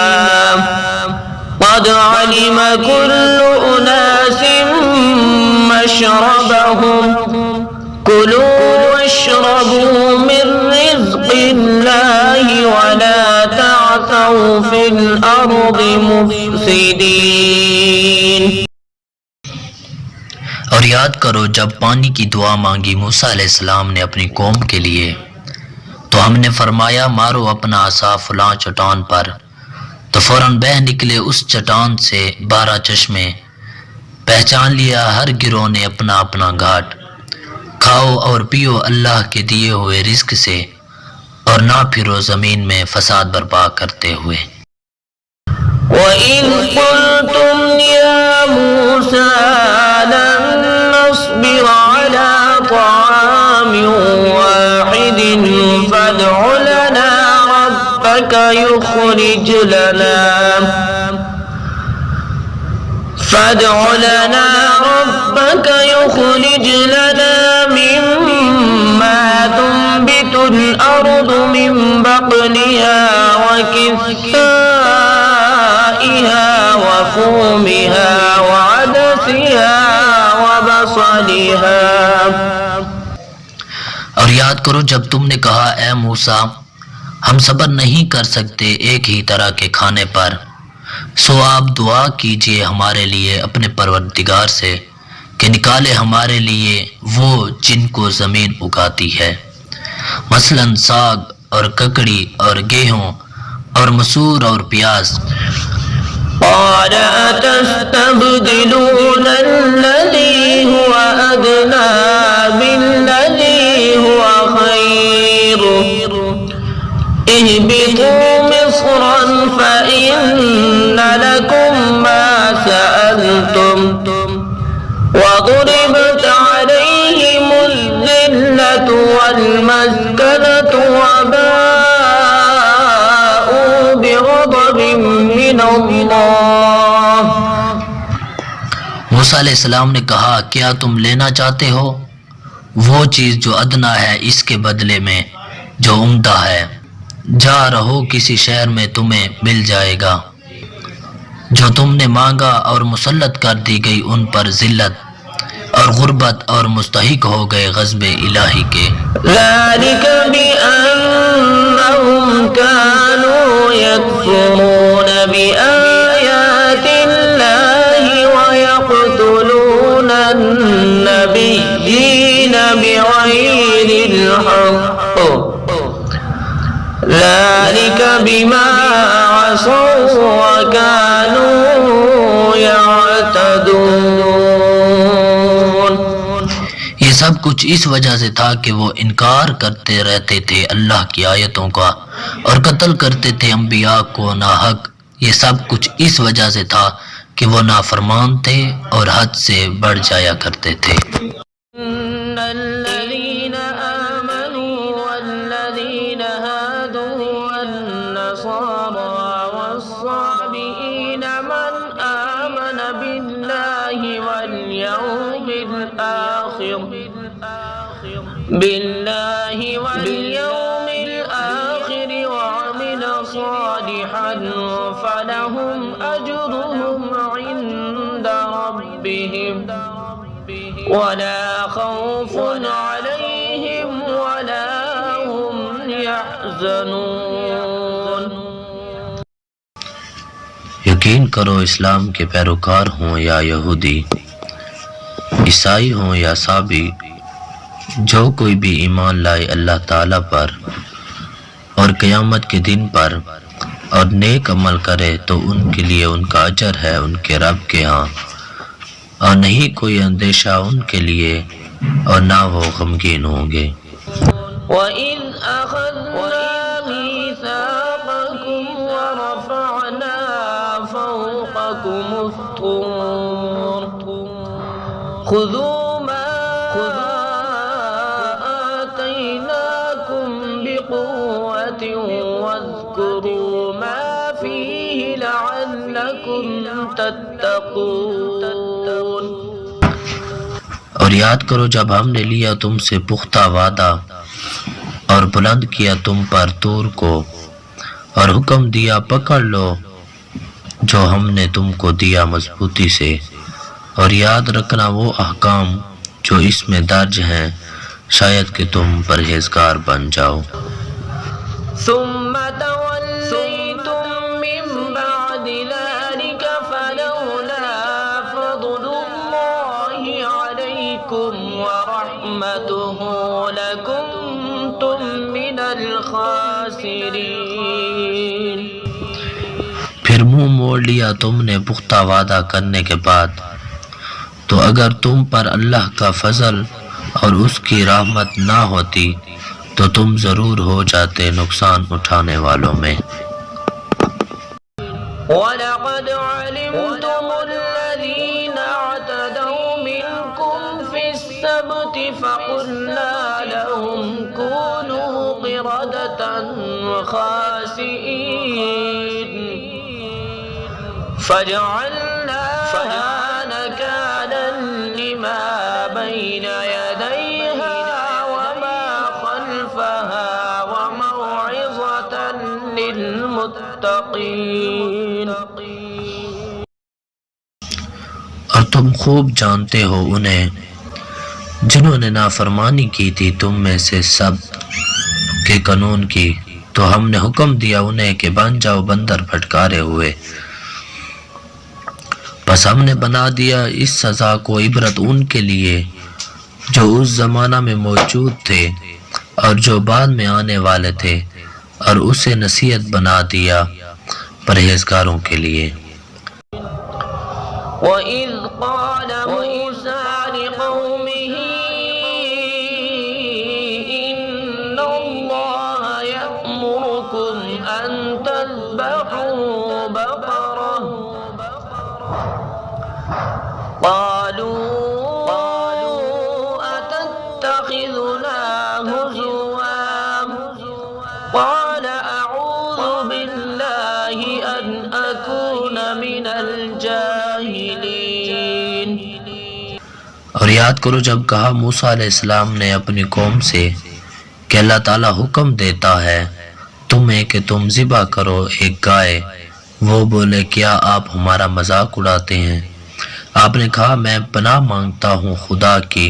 [SPEAKER 3] قَدْ عَلِمَ كُلُّ أُنَاسٍ مَّشْرَبَهُمْ كُلُوا وَاشْرَبُوا مِن رِّزْقِ اللَّهِ وَلَا تَعْثَوْا فِي الْأَرْضِ مُفْسِدِينَ۔
[SPEAKER 2] اور یاد کرو جب پانی کی دعا مانگی موسیٰ علیہ السلام نے اپنی قوم کے لیے، تو ہم نے فرمایا مارو اپنا عصا فلاں چٹان پر، تو فوراً بہہ نکلے اس چٹان سے 12 چشمے، پہچان لیا ہر گروہ نے اپنا اپنا گھاٹ، کھاؤ اور پیو اللہ کے دیے ہوئے رزق سے، اور نہ پھرو زمین میں فساد برپا کرتے ہوئے۔
[SPEAKER 3] وَإِذْ قُلْتُمْ يَا مُوسَىٰ لَن نَّصْبِرَ عَلَىٰ طَعَامٍ وَاحِدٍ فَادْعُ لَنَا رَبَّكَ يُخْرِجْ لَنَا مِمَّا تُنبِتُ الْأَرْضُ الأرض من بقلها وكسائها وفومها وعدسها وبصلها.
[SPEAKER 2] اور یاد کرو جب تم نے کہا اے موسیٰ ہم صبر نہیں کر سکتے ایک ہی طرح کے کھانے پر، سو آپ دعا کیجئے ہمارے لیے اپنے پروردگار سے کہ نکالے ہمارے لیے وہ جن کو زمین اگاتی ہے، مثلا ساگ اور ککڑی اور گیہوں اور مسور اور پیاز.
[SPEAKER 3] قال أتستبدلون الذي هو أدنى بالذي هو خير اهبطوا مصرا فإن لكم ما سألتم وضربت عليهم الذلة والمسكنة وباءوا بغضب من الله.
[SPEAKER 2] موسیٰ علیہ السلام نے کہا کیا تم لینا چاہتے ہو وہ چیز جو ادنا ہے اس کے بدلے میں جو عمدہ ہے؟ جا رہو کسی شہر میں تمہیں مل جائے گا جو تم نے مانگا، اور مسلط کر دی گئی ان پر ذلت اور غربت اور مستحق ہو گئے غضب الہی کے.
[SPEAKER 3] ذلك بأنهم كانوا يكفرون بآيات الله ويقتلون النبيين بغير الحق ذلك بما عصوا وكانوا يعتدون.
[SPEAKER 2] یہ سب کچھ اس وجہ سے تھا کہ وہ انکار کرتے رہتے تھے اللہ کی آیتوں کا اور قتل کرتے تھے انبیاء کو ناحق. یہ سب کچھ اس وجہ سے تھا کہ وہ نافرمان تھے اور حد سے بڑھ جایا کرتے تھے.
[SPEAKER 3] إن الذين آمنوا والذين هادوا والنصارى والصابئين من آمن بالله واليوم الآخر وعمل صالحا فلهم أجرهم عند ربهم ولا خوف عليهم ولا هم يحزنون.
[SPEAKER 2] یقین کرو اسلام کے پیروکار ہوں یا یہودی، عیسائی ہوں یا صابی، جو کوئی بھی ایمان لائے اللہ تعالیٰ پر اور قیامت کے دن پر اور نیک عمل کرے تو ان کے لیے ان کا اجر ہے ان کے رب کے ہاں، اور نہیں کوئی اندیشہ ان کے لیے اور نہ وہ غمگین ہوں گے.
[SPEAKER 3] وَإِذْ أَخَذْنَا مِيثَاقَكُمْ وَرَفَعْنَا فَوْقَكُمُ الطُّورَ خُذُوا مَا آتَيْنَاكُمْ بِقُوَّةٍ وَاذْكُرُوا مَا فِيهِ لَعَلَّكُمْ تَتَّقُونَ.
[SPEAKER 2] اور یاد کرو جب ہم نے لیا تم سے پختہ وعدہ اور بلند کیا تم پر طور کو اور حکم دیا پکڑ لو جو ہم نے تم کو دیا مضبوطی سے، اور یاد رکھنا وہ احکام جو اس میں درج ہیں شاید کہ تم پرہیزگار بن جاؤ.
[SPEAKER 3] ثم توليتم من بعد ذلك فلولا فضل الله عليكم ورحمته لكنتم من الخاسرين.
[SPEAKER 2] پھر منہ موڑ لیا تم نے پختہ وعدہ کرنے کے بعد، تو اگر تم پر اللہ کا فضل اور اس کی رحمت نہ ہوتی تو تم ضرور ہو جاتے نقصان اٹھانے والوں میں.
[SPEAKER 3] وَلَقَدْ عَلِمْتُمُ الَّذِينَ اعْتَدَوْا مِنْكُمْ فِي السَّبْتِ فَقُلْنَا لَهُمْ كُونُوا قِرَدَةً خَاسِئِينَ فَجَعَلْنَاهَا نَكَالًا لِمَا بَيْنَ يَدَيْهَا وَمَا خَلْفَهَا وَمَوْعِظَةً المتقين
[SPEAKER 2] اور تم خوب جانتے ہو انہیں جنہوں نے نافرمانی کی تھی تم میں سے سب کے قانون کی، تو ہم نے حکم دیا انہیں کہ بن جاؤ بندر پھٹکارے ہوئے، بس ہم نے بنا دیا اس سزا کو عبرت ان کے لیے جو اس زمانہ میں موجود تھے اور جو بعد میں آنے والے تھے، اور اسے نصیحت بنا دیا پرہیزگاروں کے لیے۔
[SPEAKER 3] وَإِذْ قَالَ مُوسَى لِقَوْمِهِ إِنَّ اللَّهَ يَأْمُرُكُمْ أَن تَذْبَحُوا بَقَرَةً قَالُوا أَتَتَّخِذُنَا هُزُوًا قَالَ أَعُوذُ بِاللَّهِ أَنْ أَكُونَ مِنَ الْجَاهِلِينَ۔
[SPEAKER 2] اور یاد کرو جب کہا موسیٰ علیہ السلام نے اپنی قوم سے کہ اللہ تعالیٰ حکم دیتا ہے تمہیں کہ تم ذبح کرو ایک گائے، وہ بولے کیا آپ ہمارا مذاق اڑاتے ہیں؟ آپ نے کہا میں پناہ مانگتا ہوں خدا کی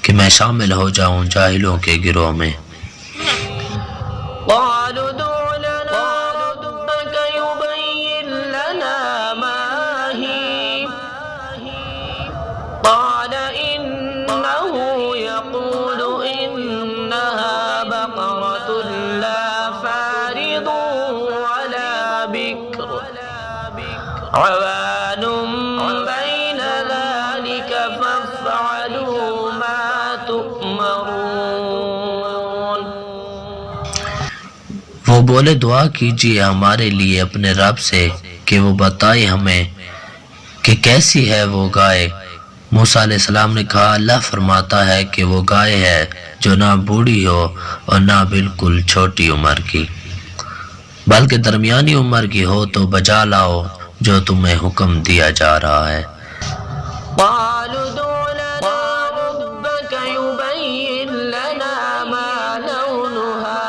[SPEAKER 2] کہ میں شامل ہو جاؤں جاہلوں کے گروہ میں۔
[SPEAKER 3] قالوا ادع لنا ربك يبين لنا ما هي قال إنه يقول إنها بقرة لا فارض ولا بكر عوان بين ذلك فافعلوا ما تؤمرون۔
[SPEAKER 2] وہ بولے دعا کیجیے ہمارے لیے اپنے رب سے کہ وہ بتائے ہمیں کہ کیسی ہے وہ گائے۔ موسیٰ علیہ السلام نے کہا اللہ فرماتا ہے کہ وہ گائے ہے جو نہ بوڑھی ہو اور نہ بالکل چھوٹی عمر کی، بلکہ درمیانی عمر کی ہو، تو بجا لاؤ جو تمہیں حکم دیا جا رہا ہے۔
[SPEAKER 3] قالوا ادع لنا ربك يبين لنا ما لونها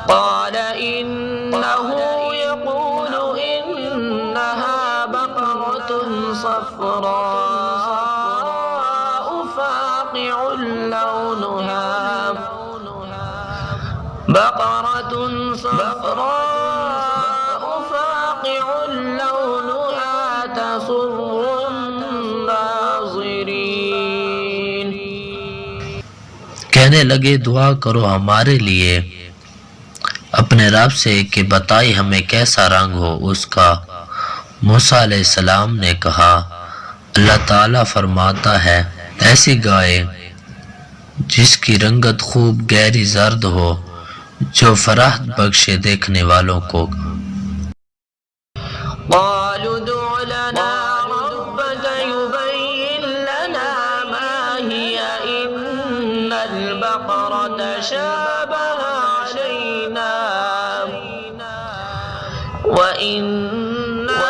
[SPEAKER 3] قال إنه يقول إنها بقرة صفراء فاقع لونها بقرة صفراء فاقع لونها تسر الناظرين۔
[SPEAKER 2] کہنے لگے دعا کرو ہمارے لیے اپنے رب سے کہ بتائی ہمیں کیسا رنگ ہو اس کا۔ موسیٰ علیہ السلام نے کہا اللہ تعالیٰ فرماتا ہے ایسی گائے جس کی رنگت خوب گہری زرد ہو جو فرحت بخشے دیکھنے والوں کو۔
[SPEAKER 3] قالوا ادع لنا ربك يبين لنا ما هي إن البقرة شابه علينا وإنا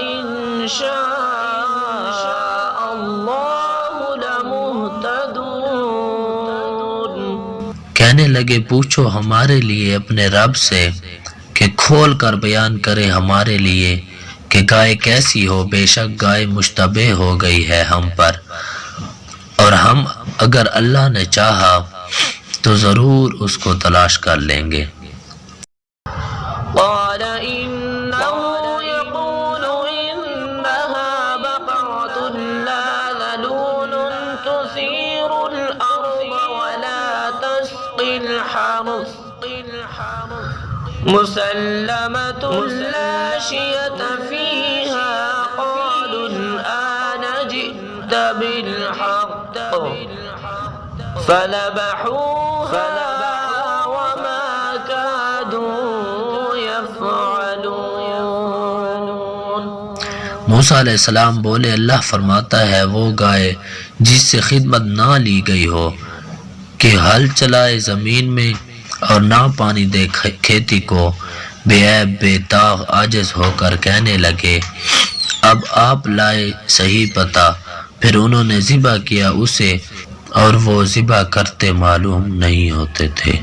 [SPEAKER 3] إن شاء الله لمهتدون۔
[SPEAKER 2] کہنے لگے پوچھو ہمارے لیے اپنے رب سے کہ کھول کر بیان کرے ہمارے لیے کہ گائے کیسی ہو، بے شک گائے مشتبہ ہو گئی ہے ہم پر، اور ہم اگر اللہ نے چاہا تو ضرور اس کو تلاش کر لیں گے۔
[SPEAKER 3] قال إنه يقول إنها بقرة لا ذلول تثير الأرض ولا تسقي الحرث مسلمة لا شية فيها قالوا الآن جئت بالحق فذبحوها وما كادوا يفعلون۔
[SPEAKER 2] موسیٰ علیہ السلام بولے اللہ فرماتا ہے وہ گائے جس سے خدمت نہ لی گئی ہو کہ ہل چلائے زمین میں اور نہ پانی دے کھیتی کو، بے عیب بے داغ عاجز ہو کر کہنے لگے اب آپ لائے صحیح پتہ، پھر انہوں نے ذبح کیا اسے اور وہ ذبح کرتے معلوم نہیں ہوتے تھے۔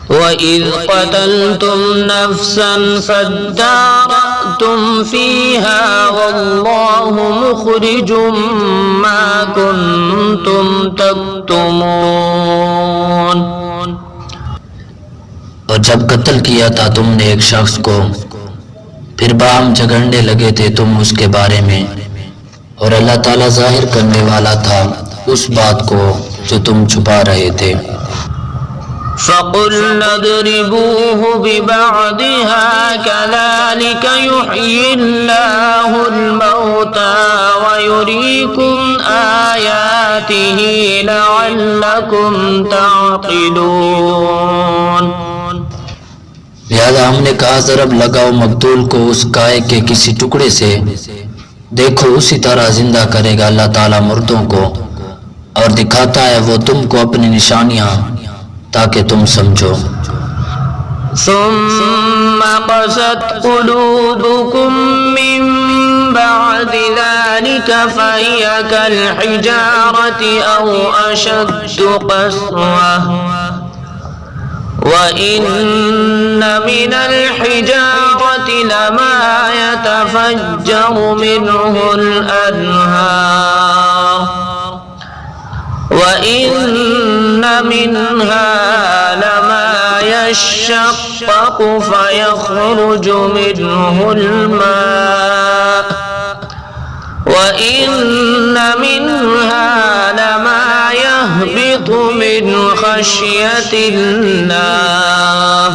[SPEAKER 1] وَإِذْ قَتَلْتُمْ نَفْسًا فَادَّارَأْتُمْ فِيهَا وَاللَّهُ مُخْرِجٌ مَا كُنْتُمْ تَكْتُمُونَ۔
[SPEAKER 2] اور جب قتل کیا تھا تم نے ایک شخص کو، پھر باہم جھگڑنے لگے تھے تم اس کے بارے میں، اور اللہ تعالیٰ ظاہر کرنے والا تھا اس بات کو جو تم چھپا رہے تھے۔
[SPEAKER 1] فَقُلْنَا اضْرِبُوهُ بِبَعْضِهَا كَذَلِكَ يُحْيِي اللَّهُ الْمَوْتَى وَيُرِيكُمْ آيَاتِهِ لَعَلَّكُمْ تَعْقِلُونَ۔
[SPEAKER 2] لہذا ہم نے کہا ضرب لگاؤ مقتول کو اس گائے کے کسی ٹکڑے سے، دیکھو اسی طرح زندہ کرے گا اللہ تعالیٰ مردوں کو، اور دکھاتا ہے وہ تم کو اپنی نشانیاں تاکہ تم سمجھو۔
[SPEAKER 1] ثم قست قلوبكم من بعد ذلك فهي كالحجارة أو أشد قسوة وإن من الحجارة لما يتفجر منه الأنهار وَإِنَّ مِنْهَا لَمَا يَشَّقَّقُ فَيَخْرُجُ مِنْهُ الْمَاءُ وَإِنَّ مِنْهَا لَمَا يَهْبِطُ مِنْ خَشْيَةِ اللَّهِ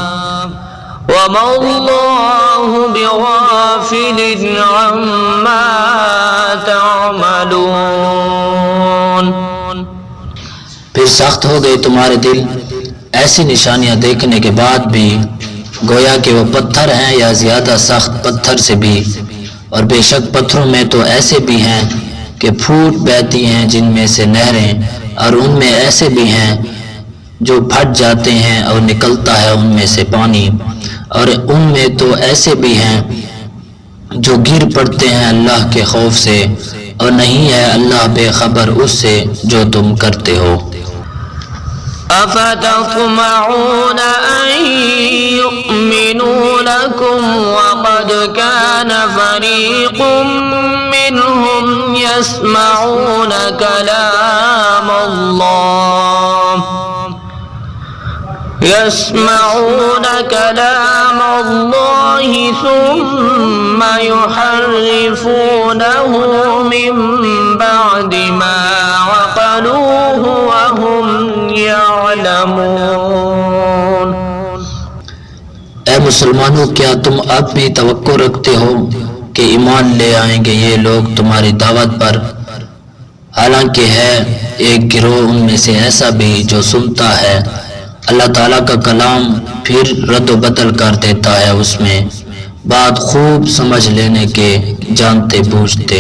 [SPEAKER 1] وَمَا اللَّهُ بِغَافِلٍ عَمَّا تَعْمَلُونَ۔
[SPEAKER 2] پھر سخت ہو گئے تمہارے دل ایسی نشانیاں دیکھنے کے بعد بھی، گویا کہ وہ پتھر ہیں یا زیادہ سخت پتھر سے بھی، اور بے شک پتھروں میں تو ایسے بھی ہیں کہ پھوٹ بہتی ہیں جن میں سے نہریں، اور ان میں ایسے بھی ہیں جو پھٹ جاتے ہیں اور نکلتا ہے ان میں سے پانی، اور ان میں تو ایسے بھی ہیں جو گر پڑتے ہیں اللہ کے خوف سے، اور نہیں ہے اللہ بے خبر اس سے جو تم کرتے ہو۔
[SPEAKER 1] أفتطمعون أن يؤمنوا لكم وقد كان فريق منهم يسمعون كلام الله ثم يحرفونه من بعد ما عقلوه وهم يعلمون۔
[SPEAKER 2] اے مسلمانوں، کیا تم اب بھی توقع رکھتے ہو کہ ایمان لے آئیں گے یہ لوگ تمہاری دعوت پر، حالانکہ ہے ایک گروہ ان میں سے ایسا بھی جو سنتا ہے اللہ تعالیٰ کا کلام، پھر رد و بدل کر دیتا ہے اس میں بات خوب سمجھ لینے کے جانتے بوجھتے۔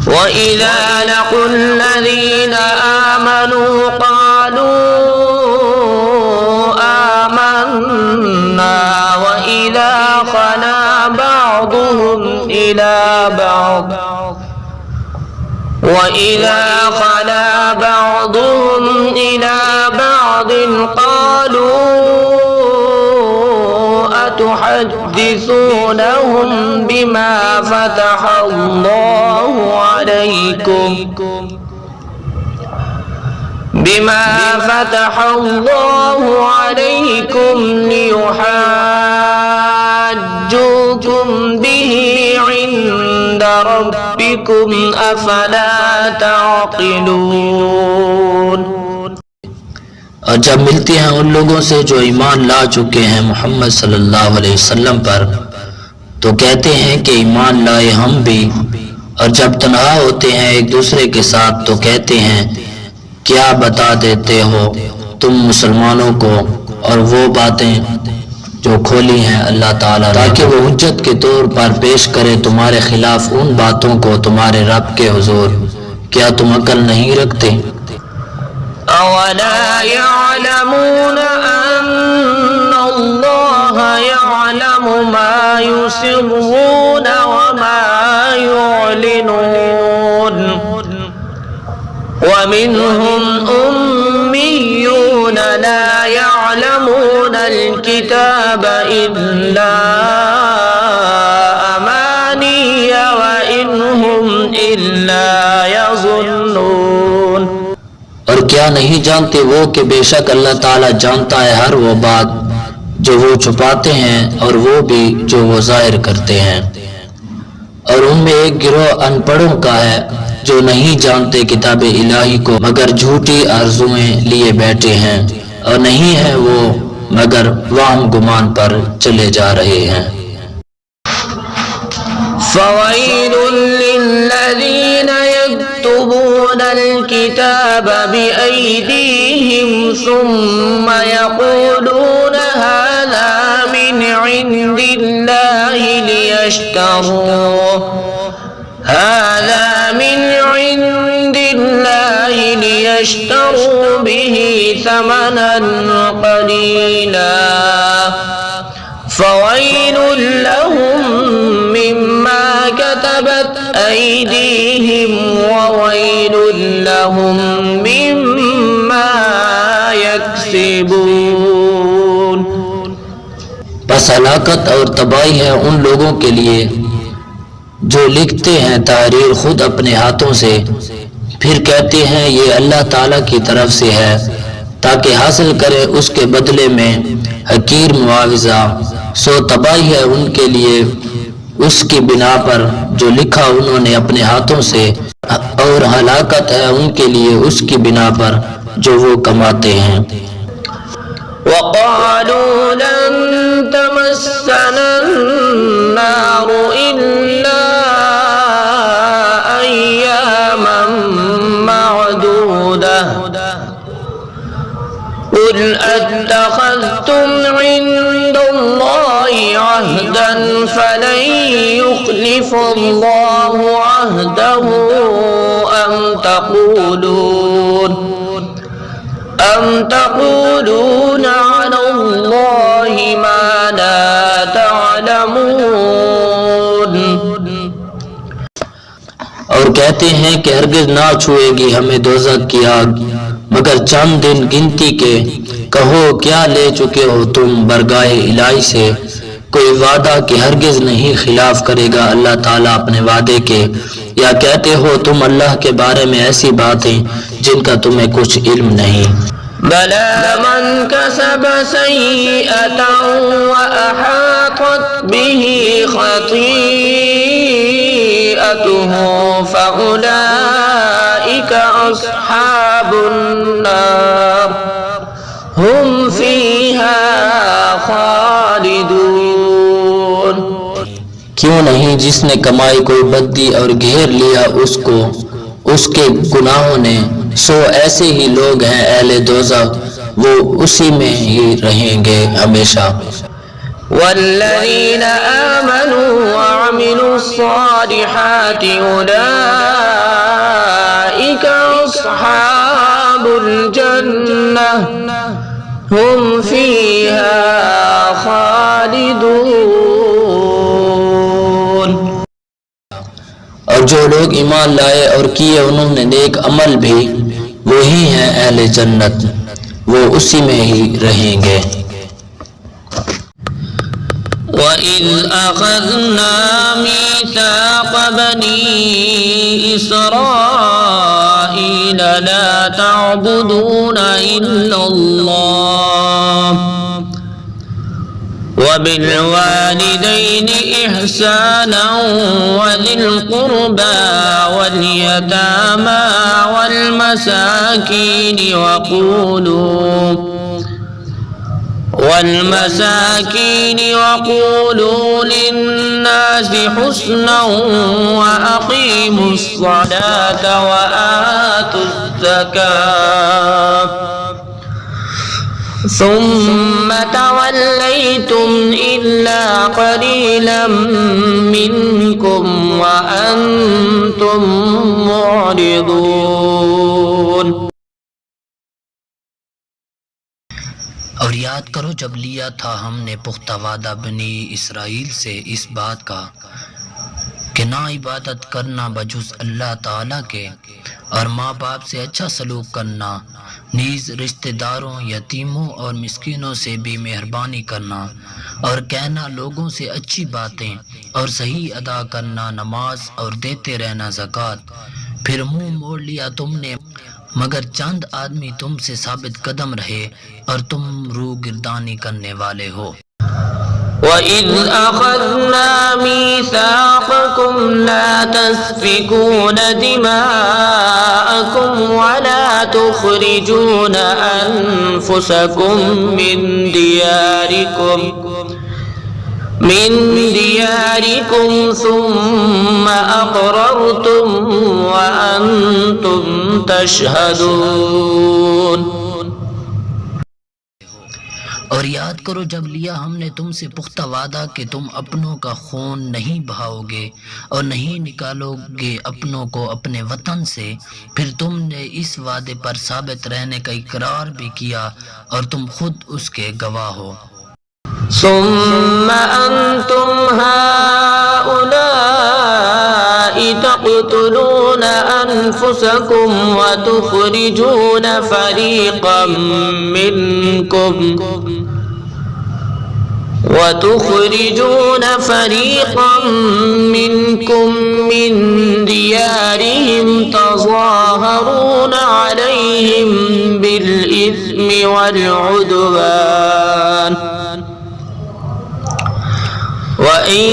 [SPEAKER 1] وَإِذَا لَقُوا الَّذِينَ آمَنُوا قَالُوا آمَنَّا وَإِذَا خَلَا بَعْضُهُمْ إِلَى بَعْضٍ قَالُوا أَتُحَدِّثُونَهُم بِمَا فَتَحَ اللَّهُ عَلَيْكُمْ لِيُحَاجُّوكُمْ بِهِ عِندَ رَبِّكُمْ أَفَلَا تَعْقِلُونَ۔
[SPEAKER 2] اور جب ملتی ہیں ان لوگوں سے جو ایمان لا چکے ہیں محمد صلی اللہ علیہ وسلم پر، تو کہتے ہیں کہ ایمان لائے ہم بھی، اور جب تنہا ہوتے ہیں ایک دوسرے کے ساتھ تو کہتے ہیں کیا بتا دیتے ہو تم مسلمانوں کو اور وہ باتیں جو کھولی ہیں اللہ تعالیٰ نے، تاکہ وہ حجت کے طور پر پیش کرے تمہارے خلاف ان باتوں کو تمہارے رب کے حضور۔ کیا تم عقل نہیں رکھتے؟
[SPEAKER 1] أَوَلَا يَعْلَمُونَ أَنَّ اللَّهَ يَعْلَمُ مَا يُسِرُّونَ وَمَا يُعْلِنُونَ وَمِنْهُمْ أُمِّيُّونَ لَا يَعْلَمُونَ يعلمون الكتاب إلا أماني وإن هم إلا يظنون۔
[SPEAKER 2] اور کیا نہیں جانتے وہ کہ بے شک اللہ تعالیٰ جانتا ہے ہر وہ بات جو وہ چھپاتے ہیں اور وہ بھی جو وہ ظاہر کرتے ہیں۔ اور ان میں ایک گروہ ان پڑھوں کا ہے جو نہیں جانتے کتاب الہی کو مگر جھوٹی آرزوئیں لیے بیٹھے ہیں، اور نہیں ہے وہ مگر وہم گمان پر چلے جا رہے ہیں۔
[SPEAKER 1] فويل للذين يكتبون الكتاب بأيديهم ثم يقولون هذا من عند الله ليشتروا به ثمنا قليلا فويل لهم مما كتبت أيديهم وويل لهم مما يكسبون۔
[SPEAKER 2] بس ہلاکت اور تباہی ہے ان لوگوں کے لیے جو لکھتے ہیں تحریر خود اپنے ہاتھوں سے، پھر کہتے ہیں یہ اللہ تعالیٰ کی طرف سے ہے تاکہ حاصل کرے اس کے بدلے میں حقیر معاوضہ، سو تباہی ہے ان کے لیے اس کی بنا پر جو لکھا انہوں نے اپنے ہاتھوں سے، اور ہلاکت ہے ان کے لیے اس کی بنا پر جو وہ کماتے ہیں۔
[SPEAKER 1] وقالوا لن تمسنا النار إلا أياما معدودة قل أتخذتم عند الله عهدا فلن يخلف الله عهده أم تقولون على الله ما لا تعلمون۔
[SPEAKER 2] اور کہتے ہیں کہ ہرگز نہ چھوئے گی ہمیں دوزخ کی آگ مگر چند دن گنتی کے، کہو کیا لے چکے ہو تم برگاہ الہی سے کوئی وعدہ کہ ہرگز نہیں خلاف کرے گا اللہ تعالیٰ اپنے وعدے کے، یا کہتے ہو تم اللہ کے بارے میں ایسی باتیں جن کا تمہیں کچھ علم نہیں۔
[SPEAKER 1] بلى من كسب سيئة وأحاطت به خطيئته فأولئك أصحاب النار هم فيها خالدون۔
[SPEAKER 2] کیوں نہیں جس نے کمائی کوئی بدی اور گھیر لیا اس کو اس کے گناہوں نے، سو ایسے ہی لوگ ہیں اہل دوزخ، وہ اسی میں ہی رہیں گے ہمیشہ۔
[SPEAKER 1] والذين آمنوا وعملوا الصالحات أولئك أصحاب الجنة هم فيها خالدون۔
[SPEAKER 2] اور جو لوگ ایمان لائے اور کیے انہوں نے نیک عمل بھی، وہی ہیں اہل جنت، وہ اسی میں ہی رہیں گے۔
[SPEAKER 1] وَإِذْ أَخَذْنَا مِيثَاقَ بَنِي إِسْرَائِيلَ لَا تَعْبُدُونَ إِلَّا اللَّهَ وَبِالْوَالِدَيْنِ إِحْسَانًا وَذِي الْقُرْبَى وَالْيَتَامَى وَالْمَسَاكِينِ وَقُولُوا لِلنَّاسِ حُسْنًا وَأَقِيمُوا الصَّلَاةَ وَآتُوا الزَّكَاةَ ثُمَّ تَوَلَّيْتُمْ إِلَّا قَلِيلًا مِّنكُمْ وَأَنتُمْ مُعْرِضُونَ۔
[SPEAKER 2] اور یاد کرو جب لیا تھا ہم نے پختہ وعدہ بنی اسرائیل سے اس بات کا کہ نہ عبادت کرنا بجز اللہ تعالیٰ کے، اور ماں باپ سے اچھا سلوک کرنا، نیز رشتہ داروں، یتیموں اور مسکینوں سے بھی مہربانی کرنا، اور کہنا لوگوں سے اچھی باتیں، اور صحیح ادا کرنا نماز، اور دیتے رہنا زکوٰۃ۔ پھر منہ موڑ لیا تم نے مگر چند آدمی تم سے ثابت قدم رہے اور تم روح گردانی کرنے والے ہو۔
[SPEAKER 1] وَإِذْ أَخَذْنَا مِيثَاقَكُمْ لَا تَسْفِكُونَ دِمَاءَكُمْ وَلَا تُخْرِجُونَ أَنفُسَكُمْ من دياركم ثم أقررتم وأنتم تشهدون۔
[SPEAKER 2] اور یاد کرو جب لیا ہم نے تم سے پختہ وعدہ کہ تم اپنوں کا خون نہیں بہاؤ گے اور نہیں نکالو گے اپنوں کو اپنے وطن سے، پھر تم نے اس وعدے پر ثابت رہنے کا اقرار بھی کیا اور تم خود اس کے گواہ ہو۔
[SPEAKER 1] ثم أنتم هؤلاء تقتلون أنفسكم وتخرجون فريقا منكم من ديارهم تظاهرون عليهم بالإثم والعدوان وَإِن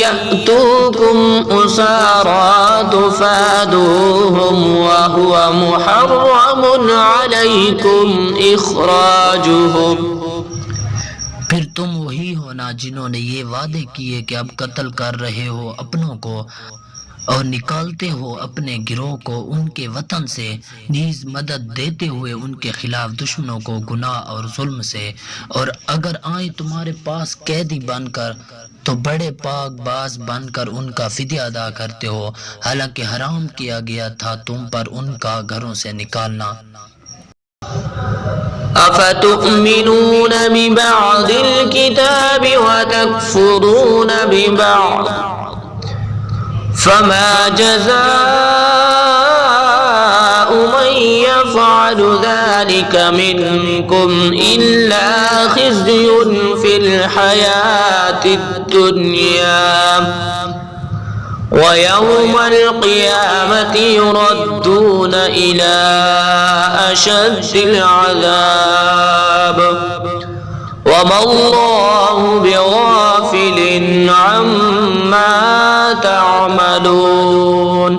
[SPEAKER 1] يَأْتُوكُمْ أُسَارَىٰ تُفَادُوهُمْ وَهُوَ مُحَرَّمٌ عَلَيْكُمْ إِخْرَاجُهُمْ۔
[SPEAKER 2] پھر تم وہی ہونا جنہوں نے یہ وعدے کیے کہ اب قتل کر رہے ہو اپنوں کو اور نکالتے ہو اپنے گروہ کو ان کے وطن سے، نیز مدد دیتے ہوئے ان کے خلاف دشمنوں کو گناہ اور ظلم سے، اور اگر آئیں تمہارے پاس قیدی بن کر تو بڑے پاک باز بن کر ان کا فدیہ ادا کرتے ہو، حالانکہ حرام کیا گیا تھا تم پر ان کا گھروں سے نکالنا۔
[SPEAKER 1] أفتؤمنون ببعض الكتاب وتكفرون ببعض فما جزاء من يفعل ذلك منكم إلا خزي في الحياة الدنيا ويوم القيامة يردون إلى أشد العذاب وما الله بغافل عما تعملون۔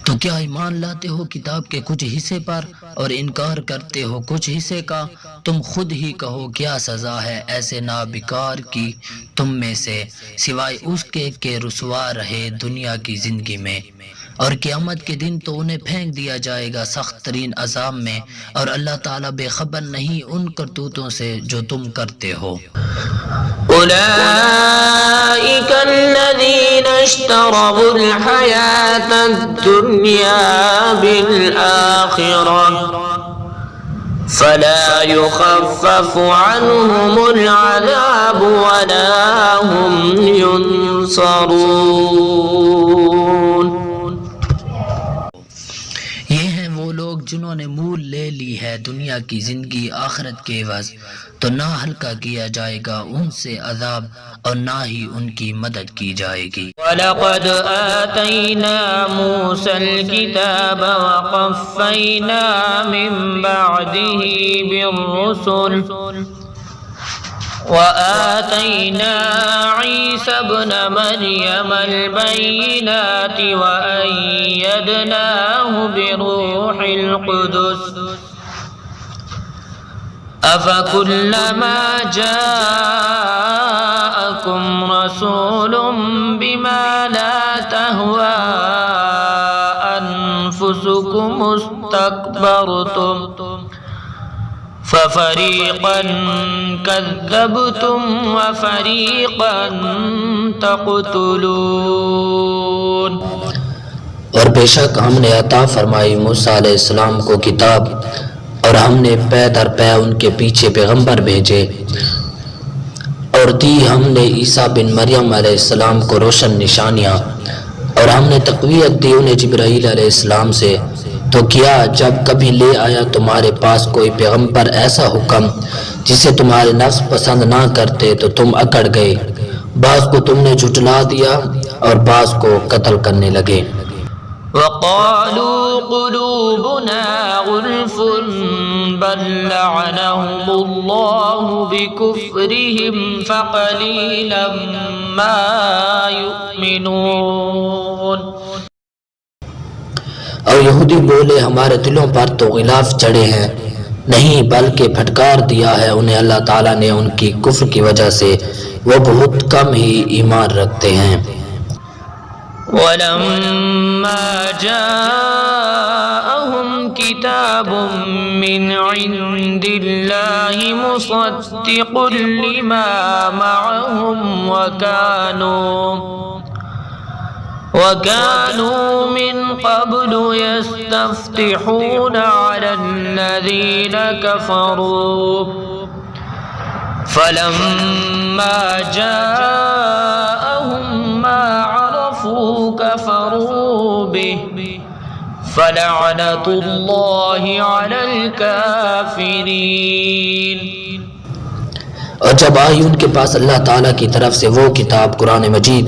[SPEAKER 2] تو کیا ایمان لاتے ہو کتاب کے کچھ حصے پر اور انکار کرتے ہو کچھ حصے کا؟ تم خود ہی کہو کیا سزا ہے ایسے نابکار کی تم میں سے، سوائے اس کے کہ رسوا رہے دنیا کی زندگی میں، اور قیامت کے دن تو انہیں پھینک دیا جائے گا سخت ترین عذاب میں، اور اللہ تعالیٰ بے خبر نہیں ان کرتوتوں سے جو تم کرتے ہو۔
[SPEAKER 1] أولئك الذين اشتروا الحياة الدنيا بالآخرة فلا يخفف عنهم العذاب ولا هم ينصرون۔
[SPEAKER 2] یہ ہیں وہ لوگ جنہوں نے مول لے لی ہے دنیا کی زندگی آخرت کے عوض، تو نہ ہلکا کیا جائے گا ان سے عذاب اور نہ ہی ان کی مدد کی جائے گی۔
[SPEAKER 1] وَلَقَدْ آتَيْنَا مُوسَى الْكِتَابَ وَقَفَّيْنَا مِن بَعْدِهِ بِالرُّسُلِ وَآتَيْنَا عِيسَى ابْنَ مَرْيَمَ الْبَيِّنَاتِ وَأَيَّدْنَاهُ بِرُوحِ الْقُدُسِ أَفَكُلَّمَا جَاءَكُمْ رَسُولٌ بِمَا لَا تَهْوَىٰ أَنفُسُكُمُ اسْتَكْبَرْتُمْ فَفَرِيقًا كَذَّبْتُمْ وَفَرِيقًا تَقْتُلُونَ۔
[SPEAKER 2] اور بے شک ہم نے عطا فرمائی موسیٰ علیہ السلام کو کتاب، اور ہم نے پے در پے ان کے پیچھے پیغمبر بھیجے، اور دی ہم نے عیسیٰ بن مریم علیہ السلام کو روشن نشانیاں، اور ہم نے تقویت دی انہیں جبرائیل علیہ السلام سے، تو کیا جب کبھی لے آیا تمہارے پاس کوئی پیغمبر ایسا حکم جسے تمہارے نفس پسند نہ کرتے تو تم اکڑ گئے، بعض کو تم نے جھٹلا دیا اور بعض کو قتل کرنے لگے۔
[SPEAKER 1] وقالوا قلوبنا غلف بل لعنهم الله بكفرهم فقليلا ما يؤمنون۔
[SPEAKER 2] اور یہودی بولے ہمارے دلوں پر تو غلاف چڑھے ہیں، نہیں بلکہ پھٹکار دیا ہے انہیں اللہ تعالیٰ نے ان کی کفر کی وجہ سے، وہ بہت کم ہی ایمان رکھتے ہیں۔
[SPEAKER 1] ولما جاءهم كتاب من عند الله مصدق لما معهم وكانوا من قبل يستفتحون على الذين كفروا فلما جاءهم ما عرفوا كفروا به فلعنة الله على الكافرين۔
[SPEAKER 2] اور جب آئی ان کے پاس اللہ تعالیٰ کی طرف سے وہ کتاب قرآن مجید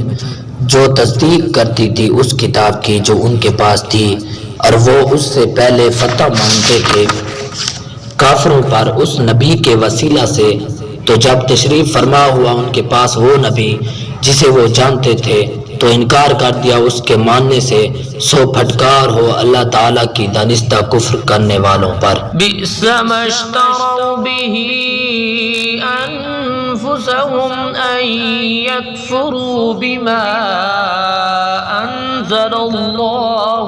[SPEAKER 2] جو تصدیق کرتی تھی اس کتاب کی جو ان کے پاس تھی، اور وہ اس سے پہلے فتح مانگتے تھے کافروں پر اس نبی کے وسیلہ سے، تو جب تشریف فرما ہوا ان کے پاس وہ نبی جسے وہ جانتے تھے تو انکار کر دیا اس کے ماننے سے، سو پھٹکار ہو اللہ تعالیٰ کی دانستہ کفر کرنے والوں پر۔
[SPEAKER 1] بئس ما اشتروا به أنفسهم أن يكفروا بما أنزل الله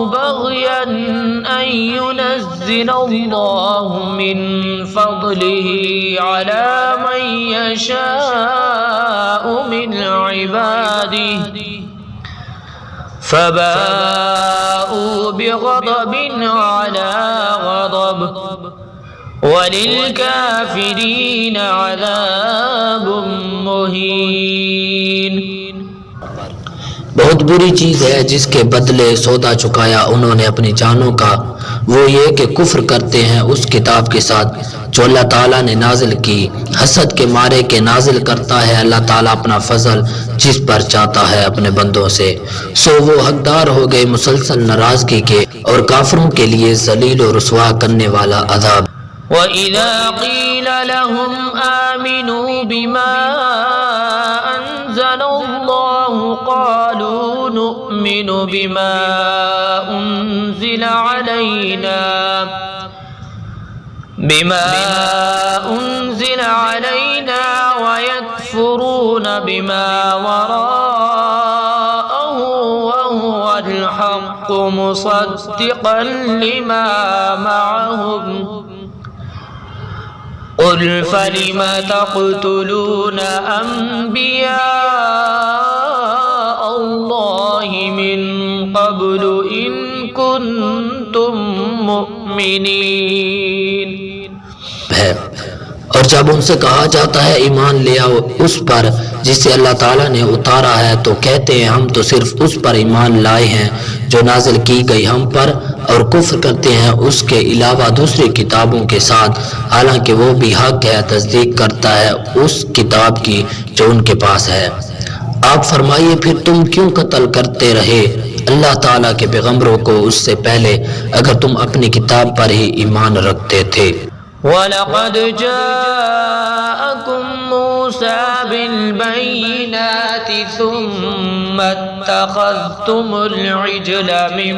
[SPEAKER 1] بغيا أن ينزل الله من فضله على من يشاء من عباده فباءوا بغضب على غضب وللكافرين عذاب مهين۔
[SPEAKER 2] بہت بری چیز ہے جس کے بدلے سودا چکایا انہوں نے اپنی جانوں کا، وہ یہ کہ کفر کرتے ہیں اس کتاب کے ساتھ جو اللہ تعالیٰ نے نازل کی، حسد کے مارے کہ نازل کرتا ہے اللہ تعالیٰ اپنا فضل جس پر چاہتا ہے اپنے بندوں سے، سو وہ حقدار ہو گئے مسلسل ناراضگی کے اور کافروں کے لیے ذلیل و رسوا کرنے والا عذاب۔
[SPEAKER 1] وَإِذَا قِيلَ لَهُمْ آمِنُوا بِمَا أَنزَلَ اللَّهُ قَالُوا نُؤْمِنُ بِمَا أُنزِلَ عَلَيْنَا وَيَكْفُرُونَ بِمَا وَرَاءَهُ وَهُوَ الْحَقُّ مُصَدِّقًا لِمَا مَعَهُمْ قُلْ فَلِمَ تَقْتُلُونَ أَنْبِيَاءَ اللَّهِ مِنْ قَبْلُ إِنْ كُنْتُمْ مُؤْمِنِينَ۔
[SPEAKER 2] اور جب ان سے کہا جاتا ہے ایمان لے آؤ اس پر جسے اللہ تعالیٰ نے اتارا ہے تو کہتے ہیں ہم تو صرف اس پر ایمان لائے ہیں جو نازل کی گئی ہم پر، اور کفر کرتے ہیں اس کے علاوہ دوسری کتابوں کے ساتھ، حالانکہ وہ بھی حق ہے، تصدیق کرتا ہے اس کتاب کی جو ان کے پاس ہے۔ آپ فرمائیے پھر تم کیوں قتل کرتے رہے اللہ تعالیٰ کے پیغمبروں کو اس سے پہلے اگر تم اپنی کتاب پر ہی ایمان رکھتے تھے؟
[SPEAKER 1] وَلَقَدْ جَاءَكُمْ مُوسَى بِالْبَيِّنَاتِ ثُمَّ اتَّخَذْتُمُ الْعِجْلَ مِن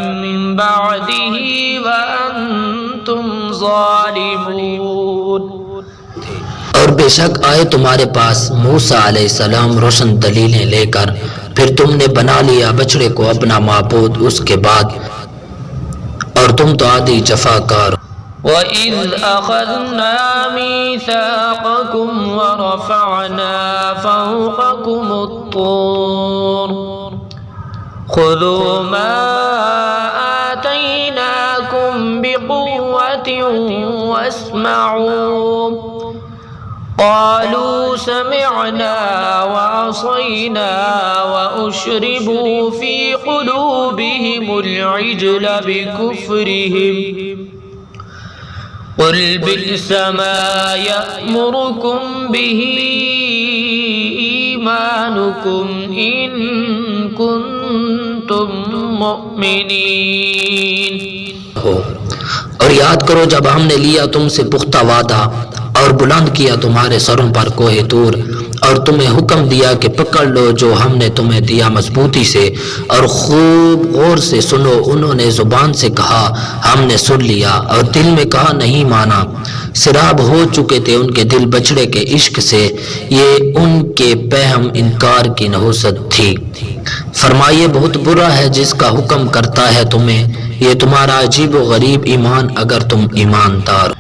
[SPEAKER 1] بَعْدِهِ وَأَنْتُمْ ظَالِمُونَ۔
[SPEAKER 2] اور بے شک آئے تمہارے پاس موسیٰ علیہ السلام روشن دلیلیں لے کر، پھر تم نے بنا لیا بچڑے کو اپنا معبود اس کے بعد، اور تم تو عادی جفاکار۔
[SPEAKER 1] وَإِذْ أَخَذْنَا مِيثَاقَكُمْ وَرَفَعْنَا فَوْقَكُمُ الطُّورَ خُذُوا مَا آتَيْنَاكُمْ بِقُوَّةٍ قالوا سمعنا وعصينا وأشربوا في قلوبهم العجل بكفرهم قل بئس ما يأمركم به إيمانكم إن كنتم مؤمنين.
[SPEAKER 2] اور یاد کرو جب ہم نے لیا تم سے پختہ وعدہ اور بلند کیا تمہارے سروں پر کوہ طور اور تمہیں حکم دیا کہ پکڑ لو جو ہم نے تمہیں دیا مضبوطی سے اور خوب غور سے سنو. انہوں نے زبان سے کہا ہم نے سن لیا اور دل میں کہا نہیں مانا. سراب ہو چکے تھے ان کے دل بچڑے کے عشق سے. یہ ان کے پہم انکار کی نحوست تھی. فرمائیے بہت برا ہے جس کا حکم کرتا ہے تمہیں یہ تمہارا عجیب و غریب ایمان اگر تم ایماندار.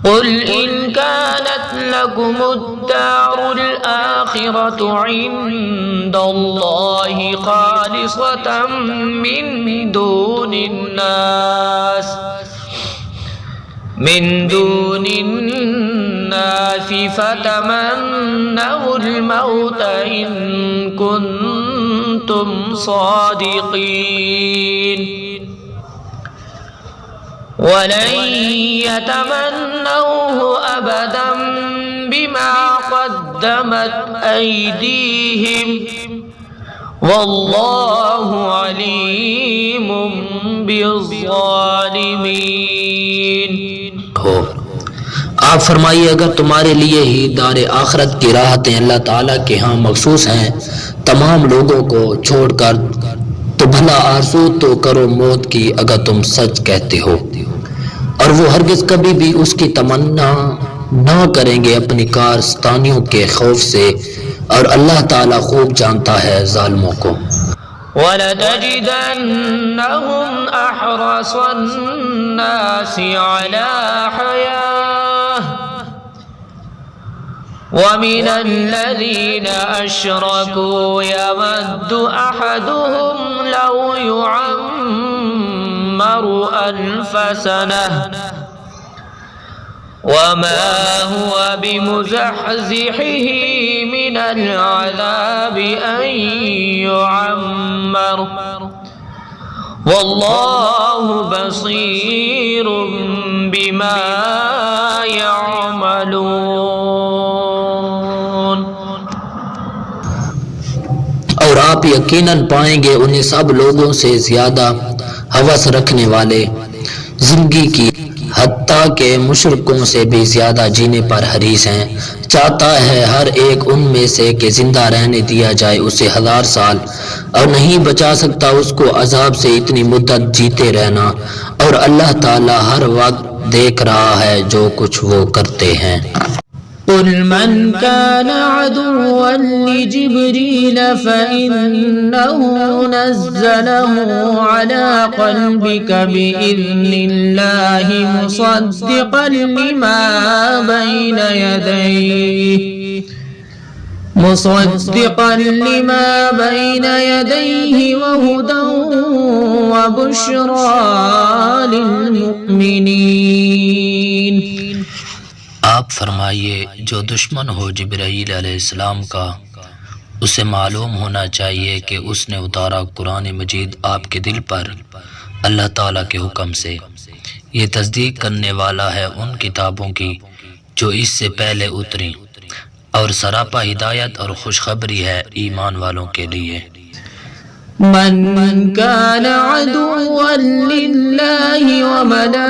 [SPEAKER 1] قل إن كانت لكم الدار الآخرة عند الله خالصة من دون الناس فتمنوا الموت إن كنتم صادقين ولن يتمنوه أبدا بما قدمت أيديهم والله عليم بالظالمين.
[SPEAKER 2] آپ فرمائیے اگر تمہارے لیے ہی دار آخرت کی راحتیں اللہ تعالیٰ کے ہاں مخصوص ہیں تمام لوگوں کو چھوڑ کر تو بھلا آرزو تو کرو موت کی اگر تم سچ کہتے ہو. اور وہ ہرگز کبھی بھی اس کی تمنا نہ کریں گے اپنی کارستانیوں کے خوف سے اور اللہ تعالیٰ خوب جانتا ہے ظالموں کو.
[SPEAKER 1] وَلَتَجِدَنَّهُمْ أَحْرَصَ النَّاسِ عَلَى حَيَاةٍ وَمِنَ الَّذِينَ أَشْرَكُوا يَوَدُّ أَحَدُهُمْ لَوْ يُعَمَّرُ أَلْفَ سَنَةٍ وَمَا هُوَ بِمُزَحْزِحِهِ مِنَ الْعَذَابِ أَن يُعَمَّرَ وَاللَّهُ بَصِيرٌ بِمَا يَعْمَلُونَ.
[SPEAKER 2] اور آپ یقیناً پائیں گے انہیں سب لوگوں سے زیادہ ہوس رکھنے والے زندگی کی حتیٰ کہ مشرکوں سے بھی زیادہ جینے پر حریص ہیں. چاہتا ہے ہر ایک ان میں سے کہ زندہ رہنے دیا جائے اسے 1000 سال اور نہیں بچا سکتا اس کو عذاب سے اتنی مدت جیتے رہنا. اور اللہ تعالیٰ ہر وقت دیکھ رہا ہے جو کچھ وہ کرتے ہیں.
[SPEAKER 1] قل من كان عدوا لجبريل فإنه نزله على قلبك بإذن الله مصدقا لما بين يديه وهدى وبشرى للمؤمنين.
[SPEAKER 2] آپ فرمائیے جو دشمن ہو جبرائیل علیہ السلام کا اسے معلوم ہونا چاہیے کہ اس نے اتارا قرآن مجید آپ کے دل پر اللہ تعالیٰ کے حکم سے. یہ تصدیق کرنے والا ہے ان کتابوں کی جو اس سے پہلے اتری اور سراپا ہدایت اور خوشخبری ہے ایمان والوں کے لیے.
[SPEAKER 1] من كان عدوا لله وملائكته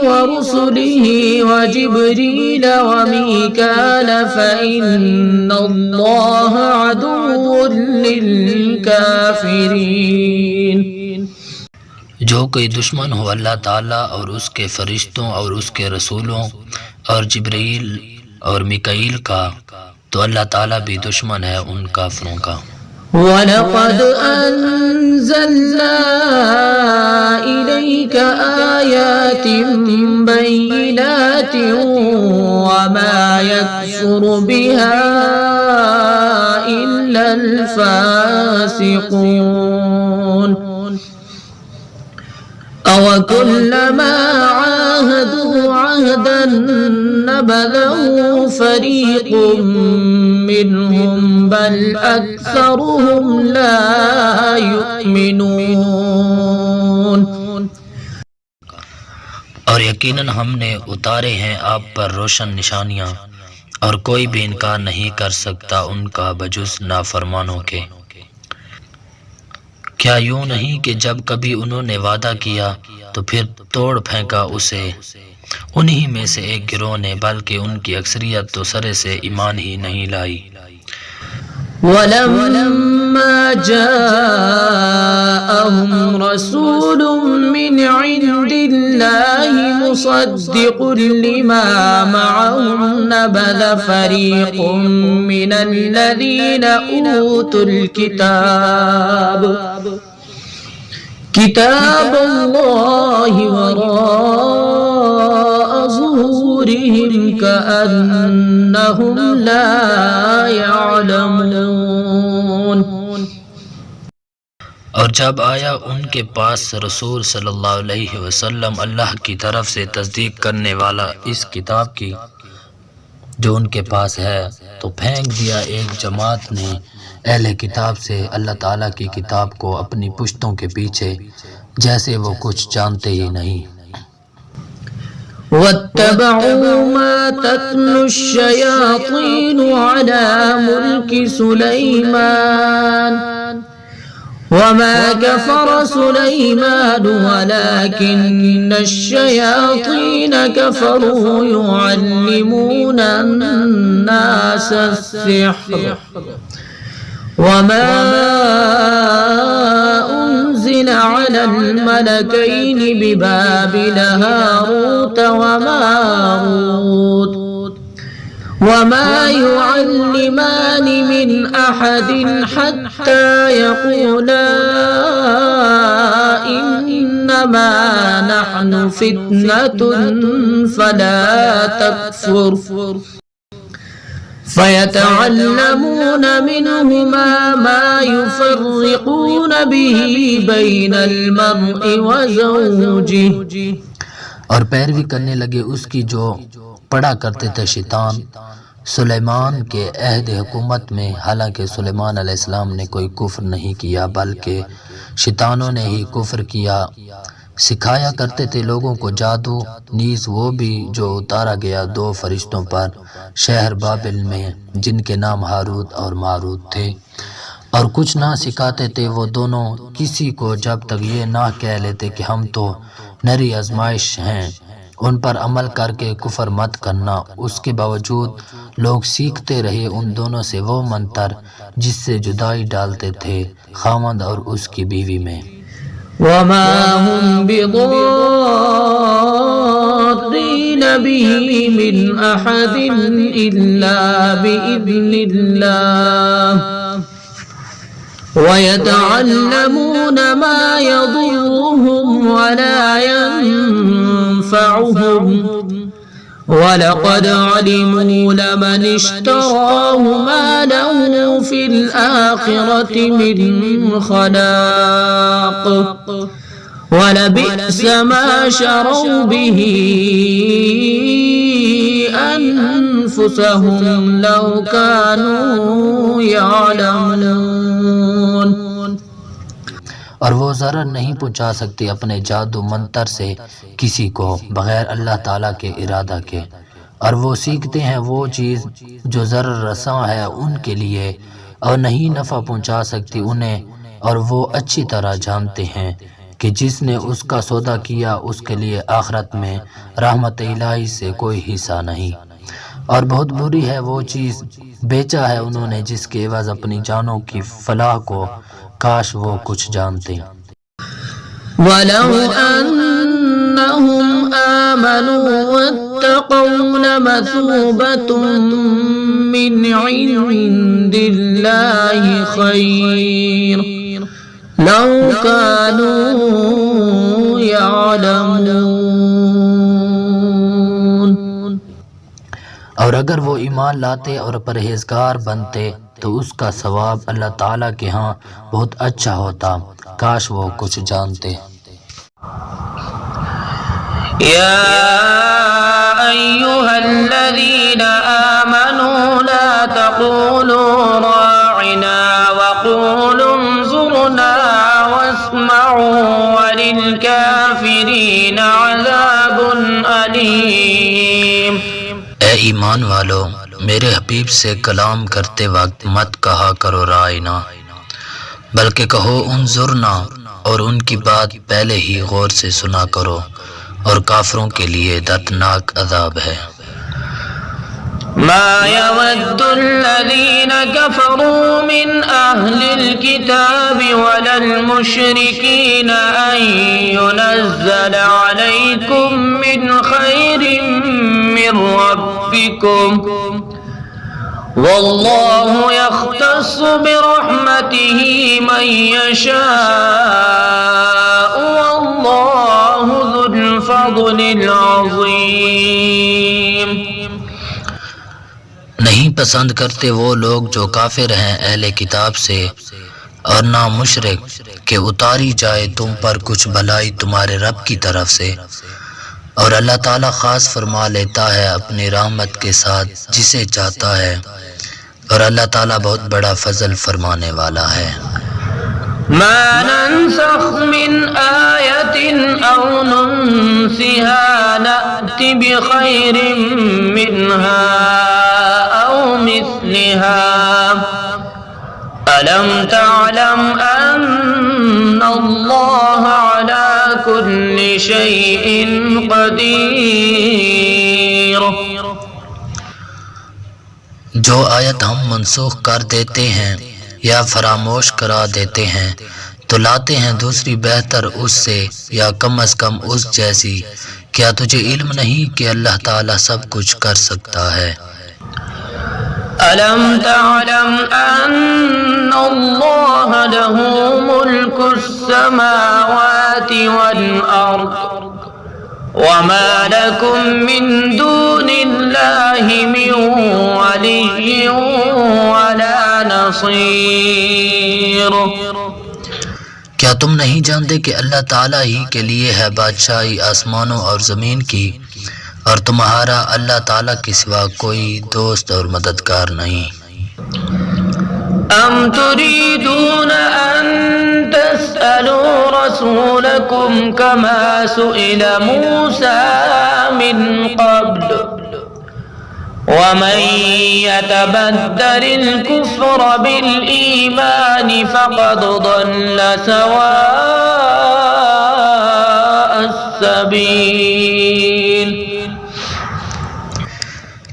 [SPEAKER 1] ورسله وجبريل وميكال فإن الله عدو للكافرين.
[SPEAKER 2] جو کوئی دشمن ہو اللہ تعالیٰ اور اس کے فرشتوں اور اس کے رسولوں اور جبرائیل اور میکائیل کا تو اللہ تعالیٰ بھی دشمن ہے ان کافروں کا.
[SPEAKER 1] وَلَقَدْ أَنزَلْنَا إِلَيْكَ آيَاتٍ بَيِّنَاتٍ وَمَا يَكْفُرُ بِهَا إِلَّا الْفَاسِقُونَ. أَوَكُلَّمَا عَاهَدُوا عهدا نبذه فريق منهم بل أكثرهم لا يؤمنون.
[SPEAKER 2] اور یقیناً ہم نے اتارے ہیں آپ پر روشن نشانیاں، اور کوئی بھی انکار نہیں کر سکتا ان کا بجز نافرمانوں کے. کیا یوں نہیں کہ جب کبھی انہوں نے وعدہ کیا تو پھر توڑ پھینکا اسے؟ انہی میں سے ایک گروہ نے، بلکہ ان کی اکثریت تو سرے سے ایمان ہی نہیں لائی.
[SPEAKER 1] ولما جاءهم رسول من عند الله مصدق لما معهم نبذ فريق من الذين أوتوا الكتاب كتاب الله وراء ظهورهم كأنهم لا يعلمون.
[SPEAKER 2] اور جب آیا ان کے پاس رسول صلی اللہ علیہ وسلم اللہ کی طرف سے تصدیق کرنے والا اس کتاب کی جو ان کے پاس ہے، تو پھینک دیا ایک جماعت نے اہل کتاب سے اللہ تعالیٰ کی کتاب کو اپنی پشتوں کے پیچھے، جیسے وہ کچھ جانتے ہی نہیں.
[SPEAKER 1] واتبعوا ما تتلو الشياطين على ملك سليمان وما كفر سليمان ولكن الشياطين كفروا يعلمون الناس السحر وما أنزل على الملكين ببابل هاروت وماروت وما يعلمان من أحد حتى يقولا إنما نحن فتنة فلا تكفر فيتعلمون منهما ما يفرقون به بين المرء وزوجه.
[SPEAKER 2] اور پیروی کرنے لگے اس کی جو پڑھا کرتے تھے شیطان سلیمان کے عہد حکومت میں، حالانکہ سلیمان علیہ السلام نے کوئی کفر نہیں کیا بلکہ شیطانوں نے ہی کفر کیا. سکھایا کرتے تھے لوگوں کو جادو، نیز وہ بھی جو اتارا گیا 2 فرشتوں پر شہر بابل میں جن کے نام ہاروت اور ماروت تھے. اور کچھ نہ سکھاتے تھے وہ دونوں کسی کو جب تک یہ نہ کہہ لیتے کہ ہم تو نری آزمائش ہیں، ان پر عمل کر کے کفر مت کرنا. اس کے باوجود لوگ سیکھتے رہے ان دونوں سے وہ منتر جس سے جدائی ڈالتے تھے خاوند اور اس کی بیوی میں.
[SPEAKER 1] وما هم بضارين به من أحد إلا بإذن الله ويتعلمون ما يضرهم ولا ينفعهم وَلَقَدْ عَلِمُوا لَمَنِ اشْتَرَاهُ مَا لَهُ فِي الْآخِرَةِ مِنْ خَلَاقٍ وَلَبِئْسَ مَا شَرَوْا بِهِ أَنفُسَهُمْ لَوْ كَانُوا يَعْلَمُونَ.
[SPEAKER 2] اور وہ ضرر نہیں پہنچا سکتے اپنے جادو منتر سے کسی کو بغیر اللہ تعالیٰ کے ارادہ کے، اور وہ سیکھتے ہیں وہ چیز جو ضرر رساں ہے ان کے لیے اور نہیں نفع پہنچا سکتی انہیں، اور وہ اچھی طرح جانتے ہیں کہ جس نے اس کا سودا کیا اس کے لیے آخرت میں رحمت الہی سے کوئی حصہ نہیں، اور بہت بری ہے وہ چیز بیچا ہے انہوں نے جس کے عوض اپنی جانوں کی فلاح کو. کاش وہ کچھ جانتے.
[SPEAKER 1] وَلَوْ أَنَّهُمْ آمَنُوا وَاتَّقَوْا لَمَثُوبَةٌ مِّنْ عِندِ اللَّهِ خَيْرٌ لَوْ كَانُوا يَعْلَمُونَ.
[SPEAKER 2] اور اگر وہ ایمان لاتے اور پرہیزگار بنتے تو اس کا ثواب اللہ تعالیٰ کے ہاں بہت اچھا ہوتا. کاش وہ کچھ جانتے.
[SPEAKER 3] یا
[SPEAKER 1] أيها الذين آمنوا لا تقولوا راعنا وقولوا انظرنا واسمعوا وللكافرين عذاب أليم.
[SPEAKER 2] اے ایمان والو، میرے حبیب سے کلام کرتے وقت مت کہا کرو رائنا، بلکہ کہو انظرنا، اور ان کی بات پہلے ہی غور سے سنا کرو، اور کافروں کے لیے دردناک عذاب ہے.
[SPEAKER 1] ما يود الذين كفروا من أهل الكتاب ولا المشركين أن ينزل عليكم من خير من ربكم والله يختص برحمته من يشاء والله ذو الفضل العظيم.
[SPEAKER 2] نہیں پسند کرتے وہ لوگ جو کافر ہیں اہل کتاب سے اور نہ مشرک کہ اتاری جائے تم پر کچھ بھلائی تمہارے رب کی طرف سے، اور اللہ تعالیٰ خاص فرما لیتا ہے اپنی رحمت کے ساتھ جسے چاہتا ہے، اور اللہ تعالیٰ بہت بڑا فضل فرمانے والا ہے.
[SPEAKER 1] ما ننسخ من آية أو ننسها نأت بخير منها أو مثلها ألم تعلم أن الله على كل شيء قدير.
[SPEAKER 2] جو آیت ہم منسوخ کر دیتے ہیں یا فراموش کرا دیتے ہیں تو لاتے ہیں دوسری بہتر اس سے یا کم از کم اس جیسی. کیا تجھے علم نہیں کہ اللہ تعالیٰ سب کچھ کر سکتا ہے؟
[SPEAKER 1] ألم تعلم أن الله له ملك السماوات والأرض وما لكم من دون الله من ولي ولا نصير.
[SPEAKER 2] کیا تم نہیں جانتے کہ اللہ تعالیٰ ہی کے لیے ہے بادشاہی آسمانوں اور زمین کی، اور تمہارا اللہ تعالیٰ کے سوا کوئی دوست اور مددگار نہیں؟
[SPEAKER 1] أم تريدون أن تسألوا رسولكم كما سئل موسى من قبل ومن يتبدل الكفر بالإيمان فقد ضل سواء السبيل.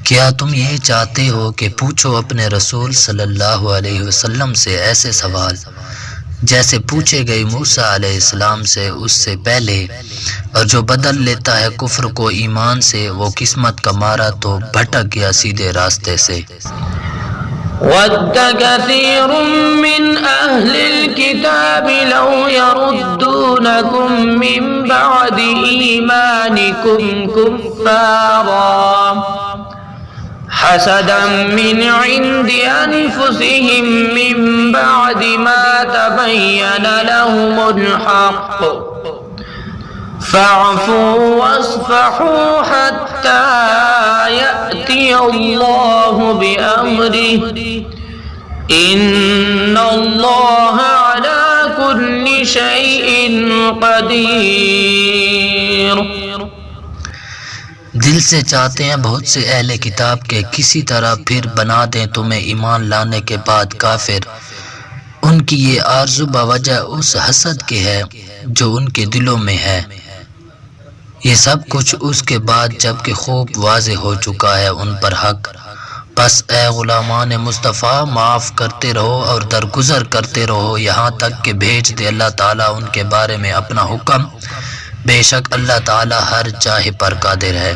[SPEAKER 2] کیا تم یہ چاہتے ہو کہ پوچھو اپنے رسول صلی اللہ علیہ وسلم سے ایسے سوال جیسے پوچھے گئے موسیٰ علیہ السلام سے اس سے پہلے، اور جو بدل لیتا ہے کفر کو ایمان سے وہ قسمت کا مارا تو بھٹک گیا سیدھے راستے سے.
[SPEAKER 1] وَدَّ كَثِيرٌ مِّنْ أَهْلِ الْكِتَابِ لَوْ يَرُدُّونَكُم مِّن بَعْدِ إِيمَانِكُمْ كُفَّارًا حَسَدًا مِّنْ عِندِ أَنفُسِهِم مِّن بَعْدِ مَا تَبَيَّنَ لَهُمُ الْحَقُّ فَاعْفُوا وَاصْفَحُوا حَتَّى يَأْتِيَ اللَّهُ بِأَمْرِهِ إِنَّ اللَّهَ عَلَى كُلِّ شَيْءٍ قَدِيرٌ.
[SPEAKER 2] دل سے چاہتے ہیں بہت سے اہل کتاب کے کسی طرح پھر بنا دیں تمہیں ایمان لانے کے بعد کافر. ان کی یہ آرزو بوجہ اس حسد کے ہے جو ان کے دلوں میں ہے. یہ سب کچھ اس کے بعد جب کہ خوب واضح ہو چکا ہے ان پر حق. پس اے غلامان مصطفیٰ معاف کرتے رہو اور درگزر کرتے رہو یہاں تک کہ بھیج دے اللہ تعالیٰ ان کے بارے میں اپنا حکم. بے شک اللہ تعالیٰ ہر چاہے پر قادر ہے.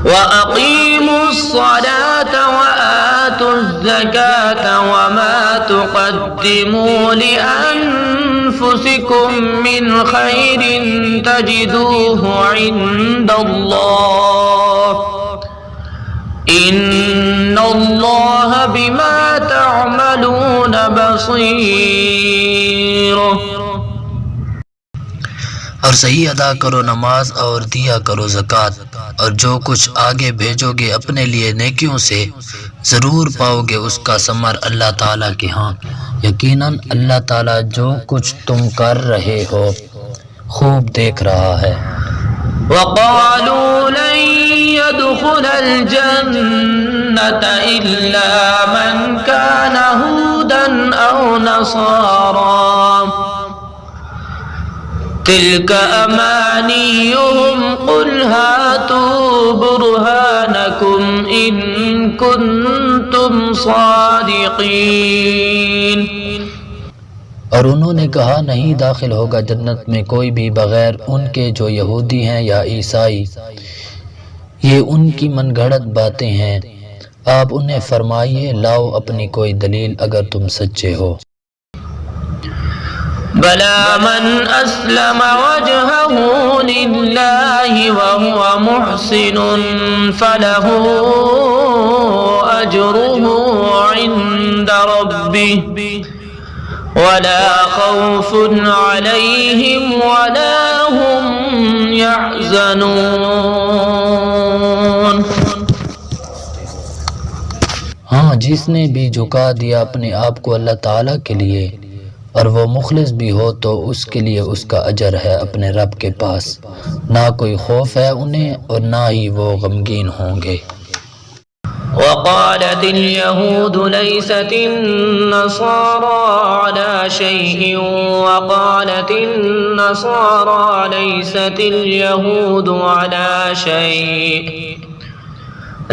[SPEAKER 1] وَأَقِيمُوا الصَّلَاةَ وَآتُوا الزَّكَاةَ وَمَا تُقَدِّمُوا لِأَنفُسِكُم مِّنْ خَيْرٍ تَجِدُوهُ عِندَ اللَّهِ إِنَّ اللَّهَ بِمَا تَعْمَلُونَ بَصِيرٌ.
[SPEAKER 2] اور صحیح ادا کرو نماز اور دیا کرو زکوٰۃ، اور جو کچھ آگے بھیجو گے اپنے لیے نیکیوں سے ضرور پاؤ گے اس کا ثمر اللہ تعالیٰ کے ہاں، یقیناً اللہ تعالیٰ جو کچھ تم کر رہے ہو خوب دیکھ رہا ہے۔
[SPEAKER 1] وقالوا لن يدخل الجنة إلا من كان هودا أو نصارى تلك أمانيهم قل هاتوا برهانكم إن كنتم صادقين۔
[SPEAKER 2] اور انہوں نے کہا نہیں داخل ہوگا جنت میں کوئی بھی بغیر ان کے جو یہودی ہیں یا عیسائی، یہ ان کی من گھڑت باتیں ہیں، آپ انہیں فرمائیے لاؤ اپنی کوئی دلیل اگر تم سچے ہو۔
[SPEAKER 1] بلى من أسلم وجهه لله وهو محسن فله أجره عند ربه ولا خوف عليهم ولا هم يحزنون۔
[SPEAKER 2] ہاں، جس نے بھی جھکا دیا اپنے آپ کو اللہ تعالیٰ کے لیے اور وہ مخلص بھی ہو تو اس کے لیے اس کا اجر ہے اپنے رب کے پاس، نہ کوئی خوف ہے انہیں اور نہ ہی وہ غمگین ہوں گے۔
[SPEAKER 1] وقالت اليهود ليست النصارى على شيء وقالت النصارى ليست اليهود على شيء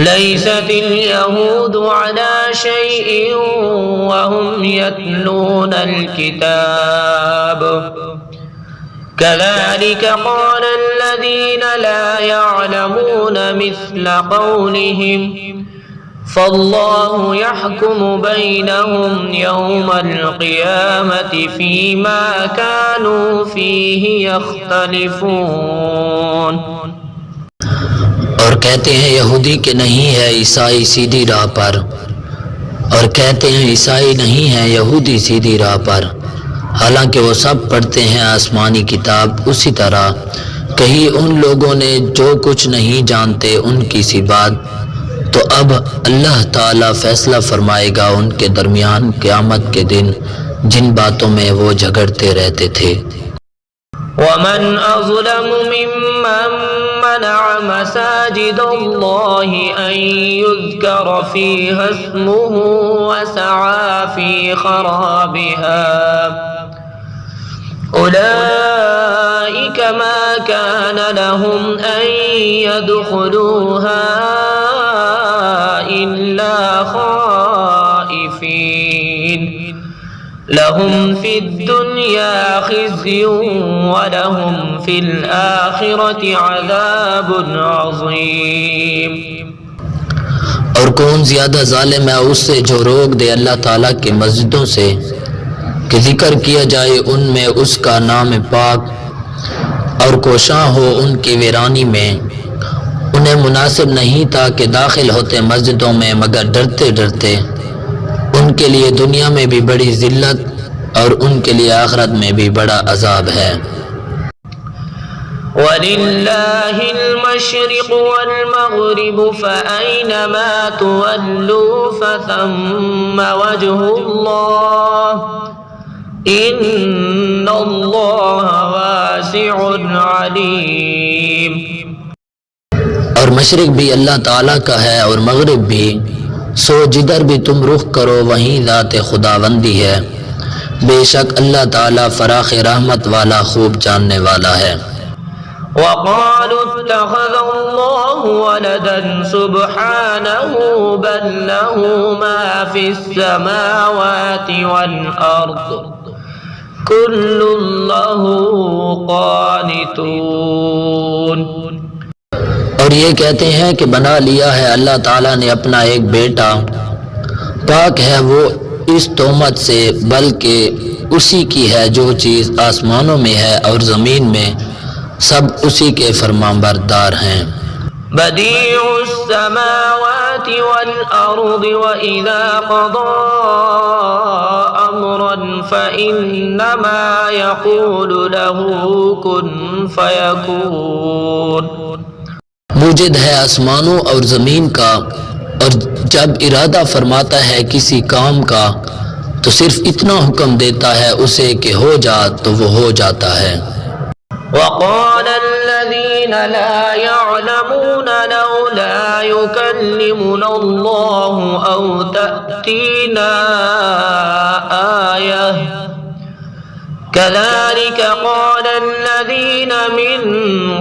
[SPEAKER 1] ليست اليهود على شيء وهم يتلون الكتاب كذلك قال الذين لا يعلمون مثل قولهم فالله يحكم بينهم يوم القيامة فيما كانوا فيه يختلفون۔
[SPEAKER 2] اور کہتے ہیں یہودی کہ نہیں ہے عیسائی سیدھی راہ پر، اور کہتے ہیں عیسائی نہیں ہے یہودی سیدھی راہ پر، حالانکہ وہ سب پڑھتے ہیں آسمانی کتاب اسی طرح۔ کہیں ان لوگوں نے جو کچھ نہیں جانتے ان کی سی بات، تو اب اللہ تعالیٰ فیصلہ فرمائے گا ان کے درمیان قیامت کے دن جن باتوں میں وہ جھگڑتے رہتے تھے۔
[SPEAKER 1] ومن أظلم ممن منع مساجد الله أن يذكر فيها اسمه وسعى في خرابها أولئك ما كان لهم أن يدخلوها إلا خائفين لهم في الدنيا خزي ولهم في الآخرة عذاب عظيم۔
[SPEAKER 2] اور کون زیادہ ظالم ہے اس سے جو روک دے اللہ تعالیٰ کی مسجدوں سے کہ ذکر کیا جائے ان میں اس کا نام پاک، اور کوشاں ہو ان کی ویرانی میں۔ انہیں مناسب نہیں تھا کہ داخل ہوتے مسجدوں میں مگر ڈرتے ڈرتے، ان کے لیے دنیا میں بھی بڑی ذلت اور ان کے لیے آخرت میں بھی بڑا عذاب ہے۔
[SPEAKER 1] وَلِلَّهِ الْمَشْرِقُ وَالْمَغْرِبُ فَأَيْنَمَا تُوَلُّوا فَثَمَّ وَجْهُ اللَّهِ إِنَّ اللَّهَ وَاسِعٌ عَلِيمٌ۔
[SPEAKER 2] اور مشرق بھی اللہ تعالیٰ کا ہے اور مغرب بھی، سو جدھر بھی تم رخ کرو وہیں ذات خداوندی ہے، بے شک اللہ تعالیٰ فراخ رحمت والا خوب جاننے والا ہے۔
[SPEAKER 1] وقالوا اتخذ الله ولدا سبحانه بل له ما في السماوات والأرض كل له قانتون۔
[SPEAKER 2] اور یہ کہتے ہیں کہ بنا لیا ہے اللہ تعالیٰ نے اپنا ایک بیٹا، پاک ہے وہ اس تہمت سے، بلکہ اسی کی ہے جو چیز آسمانوں میں ہے اور زمین میں، سب اسی کے فرمانبردار ہیں۔
[SPEAKER 1] بديع السماوات والأرض وإذا قضى أمرا فإنما يقول له كن فيكون.
[SPEAKER 2] موجد ہے آسمانوں اور زمین کا، اور جب ارادہ فرماتا ہے کسی کام کا تو صرف اتنا حکم دیتا ہے اسے کہ ہو جا تو وہ ہو جاتا ہے.
[SPEAKER 1] وقال الذين لا يعلمون لولا يكلمنا الله أو تأتينا آية كذلك قال الذين من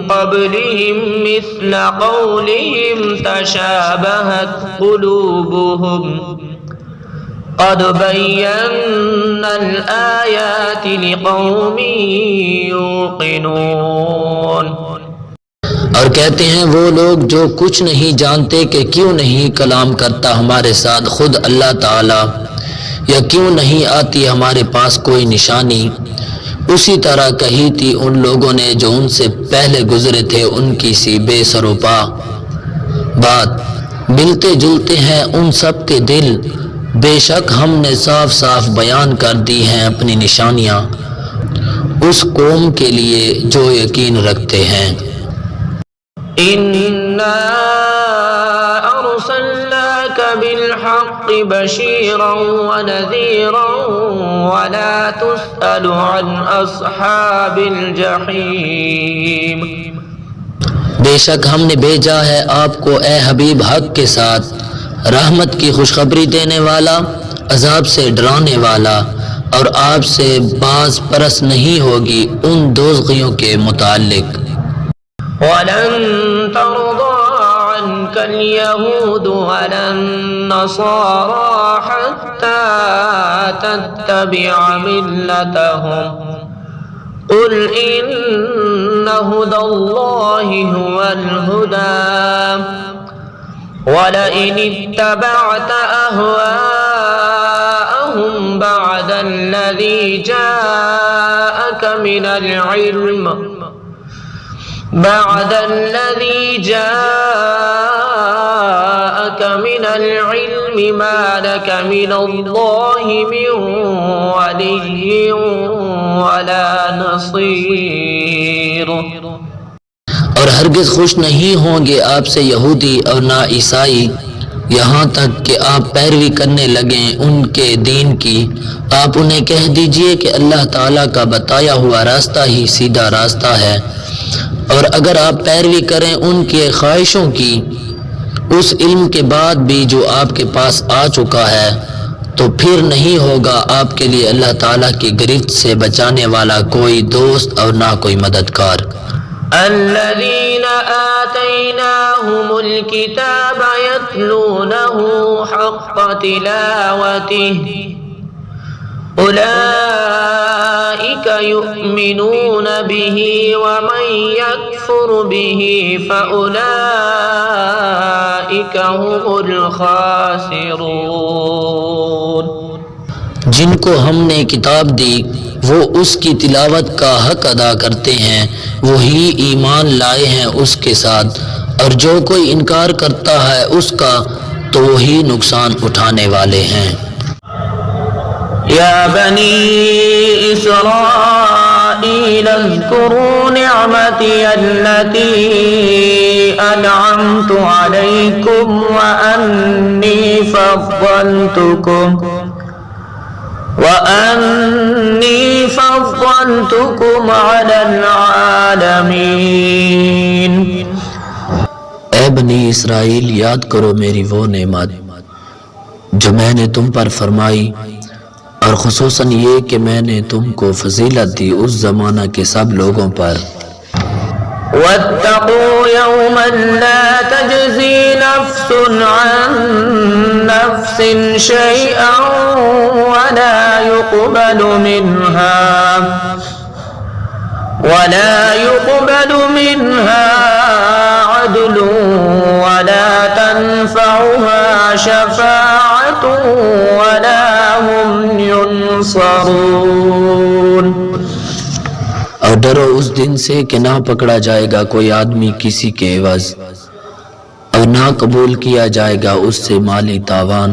[SPEAKER 1] قبلهم مثل قولهم تشابهت قلوبهم قد بينا الآيات لقوم يوقنون.
[SPEAKER 2] اور کہتے ہیں وہ لوگ جو کچھ نہیں جانتے کہ کیوں نہیں کلام کرتا ہمارے ساتھ خود اللہ تعالی، یا کیوں نہیں آتی ہمارے پاس کوئی نشانی. اسی طرح کہی تھی ان لوگوں نے جو ان سے پہلے گزرے تھے ان کی سی بے سر و پا بات. ملتے جلتے ہیں ان سب کے دل، بے شک ہم نے صاف صاف بیان کر دی ہیں اپنی نشانیاں اس قوم کے لیے جو یقین رکھتے ہیں.
[SPEAKER 1] إنا أرسلناك بالحق بشيرا ونذيرا ولا تسأل عن أصحاب الجحيم.
[SPEAKER 2] بے شک ہم نے بھیجا ہے آپ کو اے حبیب حق کے ساتھ، رحمت کی خوشخبری دینے والا، عذاب سے ڈرانے والا، اور آپ سے باز پرس نہیں ہوگی ان دوزخیوں کے متعلق.
[SPEAKER 1] ولن ترضى عنك اليهود ولا النصارى حتى تتبع ملتهم قل إن هدى الله هو الهدى ولئن اتبعت أهواءهم بعد الذي جاءك من العلم ما لك من الله من ولي ولا نصير.
[SPEAKER 2] اور ہرگز خوش نہیں ہوں گے آپ سے یہودی اور نہ عیسائی یہاں تک کہ آپ پیروی کرنے لگیں ان کے دین کی. آپ انہیں کہہ دیجئے کہ اللہ تعالیٰ کا بتایا ہوا راستہ ہی سیدھا راستہ ہے، اور اگر آپ پیروی کریں ان کے خواہشوں کی اس علم کے بعد بھی جو آپ کے پاس آ چکا ہے، تو پھر نہیں ہوگا آپ کے لیے اللہ تعالیٰ کی گرفت سے بچانے والا کوئی دوست اور نہ کوئی مددگار.
[SPEAKER 1] الذين آتيناهم الكتاب يتلونه حق تلاوته أولئك يؤمنون به ومن يكفر به فأولئك هم الخاسرون.
[SPEAKER 2] جن کو ہم نے کتاب دی وہ اس کی تلاوت کا حق ادا کرتے ہیں، وہی ایمان لائے ہیں اس کے ساتھ، اور جو کوئی انکار کرتا ہے اس کا تو وہی نقصان اٹھانے والے ہیں.
[SPEAKER 1] يا بني إسرائيل اذكروا نعمتي التي أنعمت عليكم وأني فضلتكم على العالمين.
[SPEAKER 2] اے بنی اسرائیل یاد کرو میری وہ نعمت جو میں نے تم پر فرمائی، اور خصوصاً یہ کہ میں نے تم کو فضیلت دی اس زمانہ کے سب لوگوں پر.
[SPEAKER 1] واتقوا يوما لا تجزي نفس عن نفس شيئا ولا يقبل منها عدل ولا تنفعها شفاعة ولا هم ينصرون.
[SPEAKER 2] اور ڈرو اس دن سے کہ نہ پکڑا جائے گا کوئی آدمی کسی کے عوض، اور نہ قبول کیا جائے گا اس سے مالی تاوان،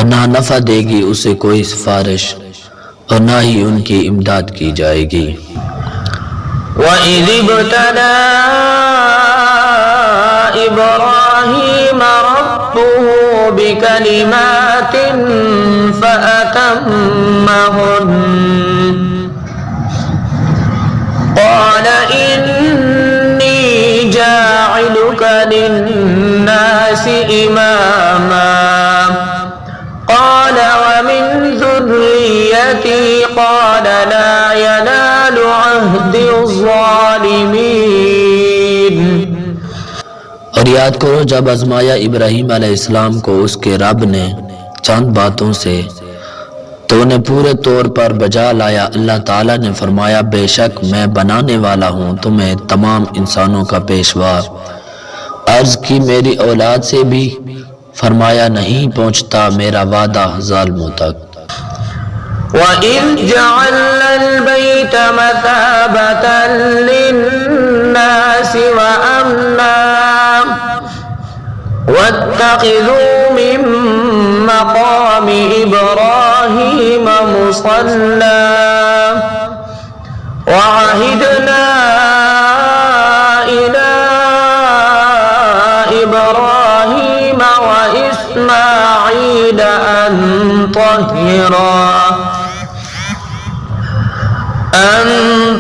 [SPEAKER 2] اور نہ نفع دے گی اسے کوئی سفارش اور نہ ہی ان کی امداد کی جائے گی۔
[SPEAKER 1] وَإِذِ ابْتَلَى إِبْرَاهِيمَ رَبُّهُ بِكَلِمَاتٍ فَأَتَمَّهُنَّ قَالَ إِنِّي جَاعِلُكَ لِلنَّاسِ إِمَامًا قال ومن ذريتي قال لا ينال عهد الظالمين۔
[SPEAKER 2] اور یاد کرو جب آزمایا ابراہیم علیہ السلام کو اس کے رب نے چند باتوں سے تو انہیں پورے طور پر بجا لایا۔ اللہ تعالیٰ نے فرمایا بے شک میں بنانے والا ہوں تمہیں تمام انسانوں کا پیشوا۔ عرض کی میری اولاد سے بھی؟ فرمایا نہیں پہنچتا میرا وعدہ ظالموں تک۔
[SPEAKER 1] وَإِذْ جَعَلْنَا الْبَيْتَ مَثَابَةً لِلنَّاسِ وَأَمْنًا وَاتَّخِذُوا مِن مَّقَامِ إِبْرَاهِيمَ مُصَلًّى وَعَهِدْنَا إِلَىٰ إِبْرَاهِيمَ وَإِسْمَاعِيلَ أَن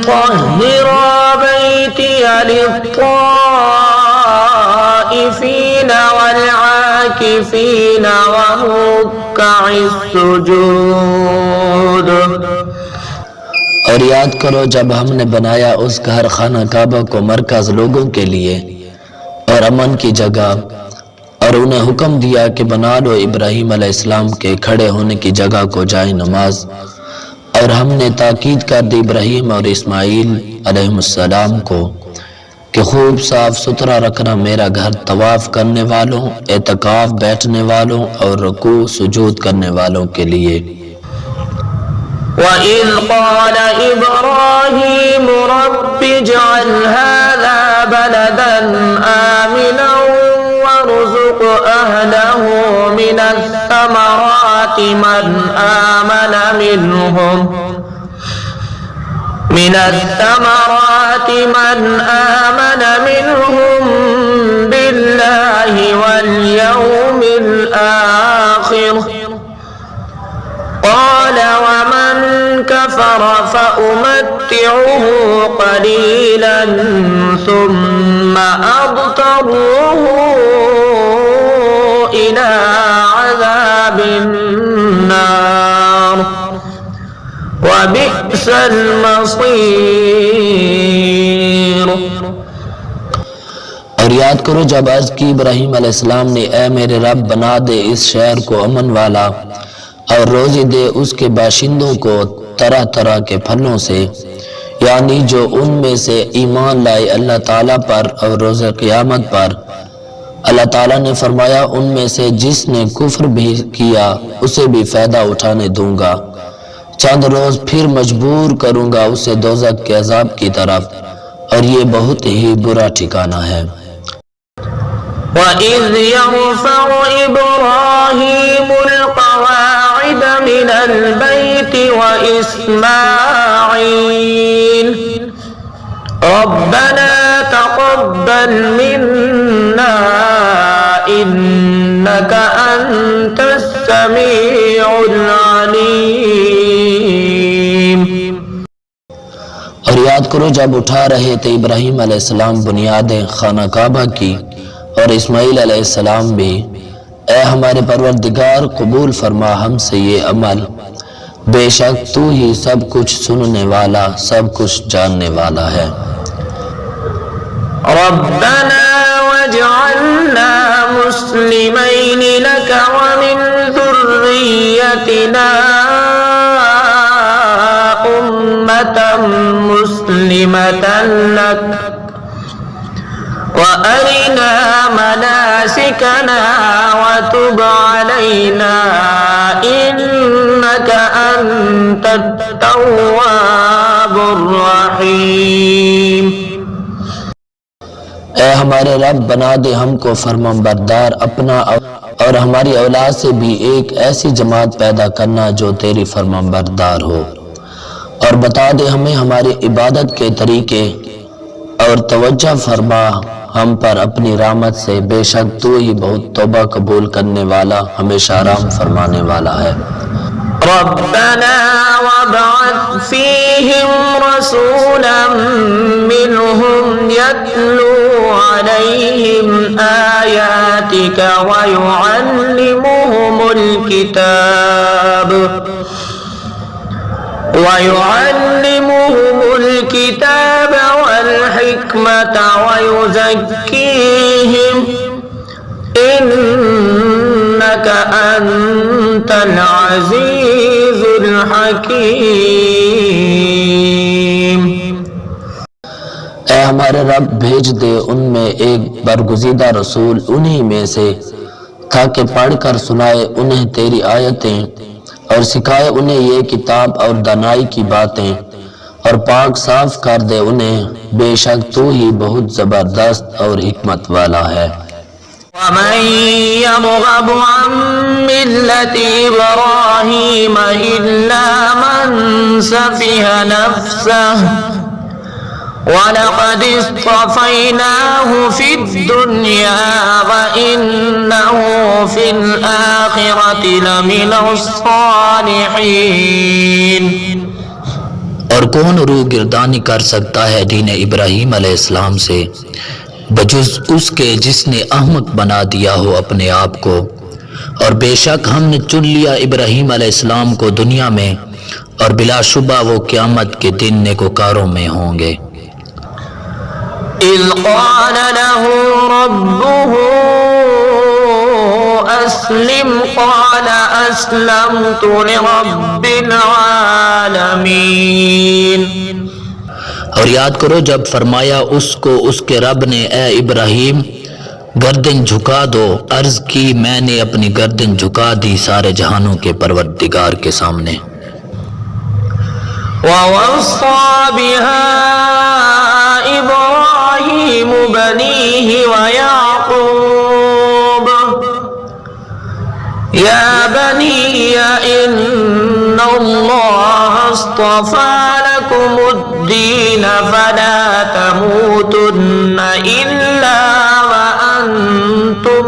[SPEAKER 1] طَهِّرَا بَيْتِيَ لِلطَّائِفِينَ وَالْعَاكِفِينَ وَرُكَّعِ السُّجُودِ۔
[SPEAKER 2] اور یاد کرو جب ہم نے بنایا اس گھر خانہ کعبہ کو مرکز لوگوں کے لیے اور امن کی جگہ، اور انہیں حکم دیا کہ بنا لو ابراہیم علیہ السلام کے کھڑے ہونے کی جگہ کو جائے نماز، اور ہم نے تاکید کر دی ابراہیم اور اسماعیل علیہ السلام کو کہ خوب صاف ستھرا رکھنا میرا گھر طواف کرنے والوں، اعتکاف بیٹھنے والوں اور رکوع سجود کرنے والوں کے لیے۔
[SPEAKER 1] وَإِذْ قَالَ إِبْرَاهِيمُ رَبِّ اجْعَلْ هَٰذَا بَلَدًا آمِنًا وَارْزُقْ أَهْلَهُ مِنَ الثَّمَرَاتِ مَنْ آمَنَ مِنْهُمْ بِاللَّهِ وَالْيَوْمِ الْآخِرِ قال ومن كفر فأمتعه قليلا ثم أضطره إلى عذاب النار وبئس المصير۔
[SPEAKER 2] اور یاد کرو جب عرض کی ابراہیم علیہ السلام نے اے میرے رب بنا دے اس شہر کو امن والا اور روزی دے اس کے باشندوں کو طرح طرح کے پھلوں سے، یعنی جو ان میں سے ایمان لائے اللہ تعالیٰ پر اور روز قیامت پر۔ اللہ تعالیٰ نے فرمایا ان میں سے جس نے کفر بھی کیا اسے بھی فائدہ اٹھانے دوں گا، چند روز پھر مجبور کروں گا اسے دوزخ کے عذاب کی طرف، اور یہ بہت ہی برا ٹھکانہ ہے۔
[SPEAKER 1] وَإِذْ يَرْفَعُ إِبْرَاهِيمُ الْقَوَاعِدَ مِنَ الْبَيْتِ وَإِسْمَاعِيلُ رَبَّنَا تَقَبَّلْ مِنَّا إِنَّكَ أَنْتَ السَّمِيعُ الْعَلِيمُ۔
[SPEAKER 2] اور یاد کرو جب اٹھا رہے تھے ابراہیم علیہ السلام بنیادیں خانہ کعبہ کی اور اسماعیل علیہ السلام بھی، اے ہمارے پروردگار قبول فرما ہم سے یہ عمل، بے شک تو ہی سب کچھ سننے والا سب کچھ جاننے والا ہے۔
[SPEAKER 1] ربنا واجعلنا مسلمين لك ومن ذريتنا أمة مسلمة لك وأرنا مناسكنا وتب علينا إنك أنت التواب الرحيم۔
[SPEAKER 2] اے ہمارے رب بنا دے ہم کو فرمان بردار اپنا اور ہماری اولاد سے بھی ایک ایسی جماعت پیدا کرنا جو تیری فرمانبردار ہو، اور بتا دے ہمیں ہماری عبادت کے طریقے، اور توجہ فرما ہم پر اپنی رحمت سے، بے شک تو ہی بہت توبہ قبول کرنے والا، ہمیشہ رحم فرمانے والا ہے۔
[SPEAKER 1] ربنا وابعث فيهم رسولا منهم يتلو عليهم آياتك ويعلمهم الكتاب والحكمة ويزكيهم إنك أنت العزيز الحكيم۔
[SPEAKER 2] اے ہمارے رب بھیج دے ان میں ایک برگزیدہ رسول انہی میں سے، تاکہ پڑھ کر سنائے انہیں تیری آیتیں اور سکھائے انہیں یہ کتاب اور دانائی کی باتیں، اور پاک صاف کر دے انہیں، بے شک تو ہی بہت زبردست اور حکمت والا ہے۔
[SPEAKER 1] ومن يرغب عن ملة إبراهيم إلا من سفه نفسه ولقد اصطفيناه في الدنيا وإنه في الآخرة لمن الصالحين۔
[SPEAKER 2] اور کون روح گردانی کر سکتا ہے دین ابراہیم علیہ السلام سے بجز اس کے جس نے احمق بنا دیا ہو اپنے آپ کو، اور بے شک ہم نے چن لیا ابراہیم علیہ السلام کو دنیا میں، اور بلا شبہ وہ قیامت کے دن نیکوکاروں میں ہوں گے۔
[SPEAKER 1] إذ قال له ربه أسلم قال أسلمت لرب العالمين۔
[SPEAKER 2] اور یاد کرو جب فرمایا اس کو اس کے رب نے، اے ابراہیم گردن جھکا دو، عرض کی میں نے اپنی گردن جھکا دی سارے جہانوں کے پروردگار کے سامنے۔
[SPEAKER 1] ووصى بها إبراهيم بنيه ويعقوب يا بني إن الله اصطفى لكم الدين فلا تموتن إلا وأنتم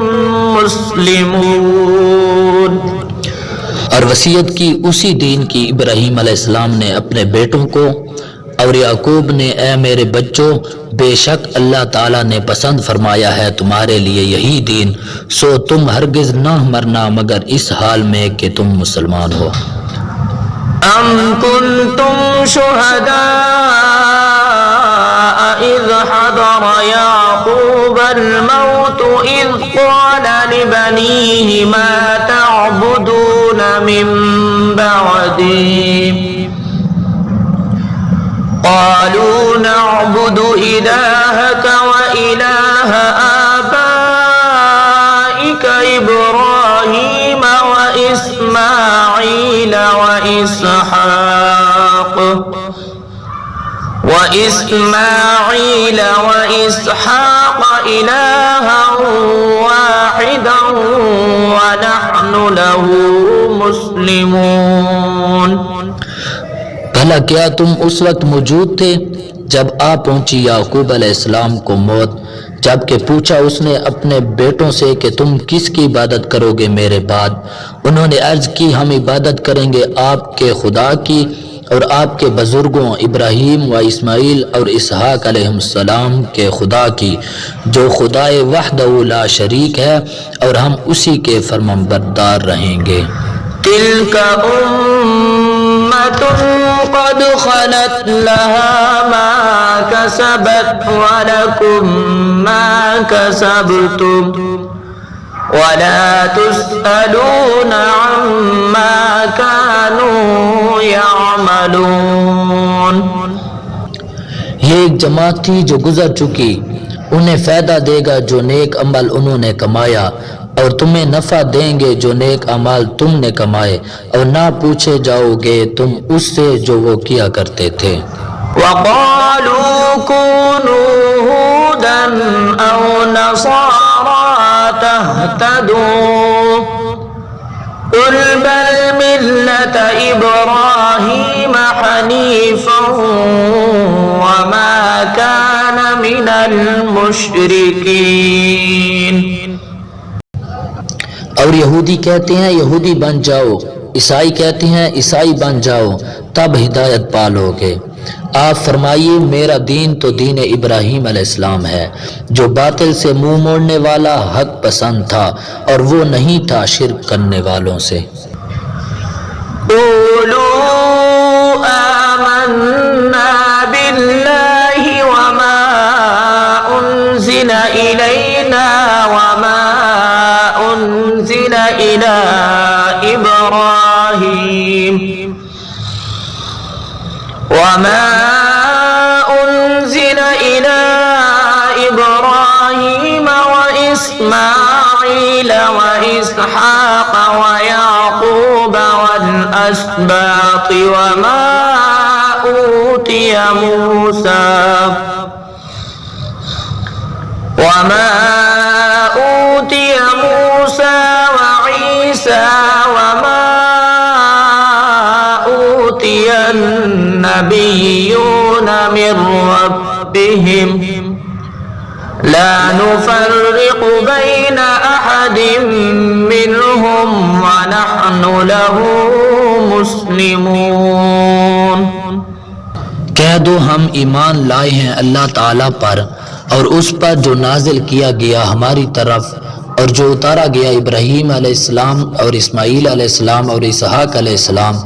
[SPEAKER 1] مسلمون۔
[SPEAKER 2] اور وصیت کی اسی دین کی ابراہیم علیہ السلام نے اپنے بیٹوں کو، اور یعقوب نے، اے میرے بچوں بے شک اللہ تعالیٰ نے پسند فرمایا ہے تمہارے لیے یہی دین، سو تم ہرگز نہ مرنا مگر اس حال میں کہ تم مسلمان ہو۔
[SPEAKER 1] أم كنتم شهداء إذ حضر يعقوب الموت إذ قال لبنيه ما تعبدون من بعدي قالوا نعبد إلهك وإله آبائك إبراهيم وإسماعيل وإسحاق إلها واحدا ونحن له مسلمون۔
[SPEAKER 2] بھلا کیا تم اس وقت موجود تھے جب آ پہنچی یعقوب علیہ السلام کو موت، جبکہ پوچھا اس نے اپنے بیٹوں سے کہ تم کس کی عبادت کرو گے میرے بعد؟ انہوں نے عرض کی ہم عبادت کریں گے آپ کے خدا کی اور آپ کے بزرگوں ابراہیم و اسماعیل اور اسحاق علیہ السلام کے خدا کی، جو خدائے وحدہ لا شریک ہے، اور ہم اسی کے فرمانبردار رہیں گے۔
[SPEAKER 1] تلك أمة قد خلت لها ما كسبت ولكم ما كسبتم ولا تسألون عما كانوا يعملون۔
[SPEAKER 2] یہ ایک جماعت تھی جو گزر چکی، انہیں فائدہ دے گا جو نیک عمل انہوں نے کمایا، اور تمہیں نفع دیں گے جو نیک اعمال تم نے کمائے، اور نہ پوچھے جاؤ گے تم اس سے جو وہ کیا کرتے تھے۔
[SPEAKER 1] وقالوا كونوا هودا أو نصارى تهتدوا قل بل ملة إبراهيم حنيفا وما كان من المشركين۔
[SPEAKER 2] اور یہودی کہتے ہیں یہودی بن جاؤ، عیسائی کہتے ہیں عیسائی بن جاؤ، تب ہدایت پالو گے۔ آپ فرمائیے میرا دین تو دین ابراہیم علیہ السلام ہے، جو باطل سے منہ موڑنے والا حق پسند تھا اور وہ نہیں تھا شرک کرنے والوں سے۔
[SPEAKER 1] قولوا آمنا بالله وما أنزل إلينا وما أنزل إلى إبراهيم وإسماعيل وإسحاق ويعقوب والأسباط وما أوتي موسى وعيسى وما أوتي النبيون من ربهم لا نفرق بين أحد منهم ونحن له مسلمون۔
[SPEAKER 2] کہہ دو ہم ایمان لائے ہیں اللہ تعالیٰ پر اور اس پر جو نازل کیا گیا ہماری طرف اور جو اتارا گیا ابراہیم علیہ السلام اور اسماعیل علیہ السلام اور اسحاق علیہ السلام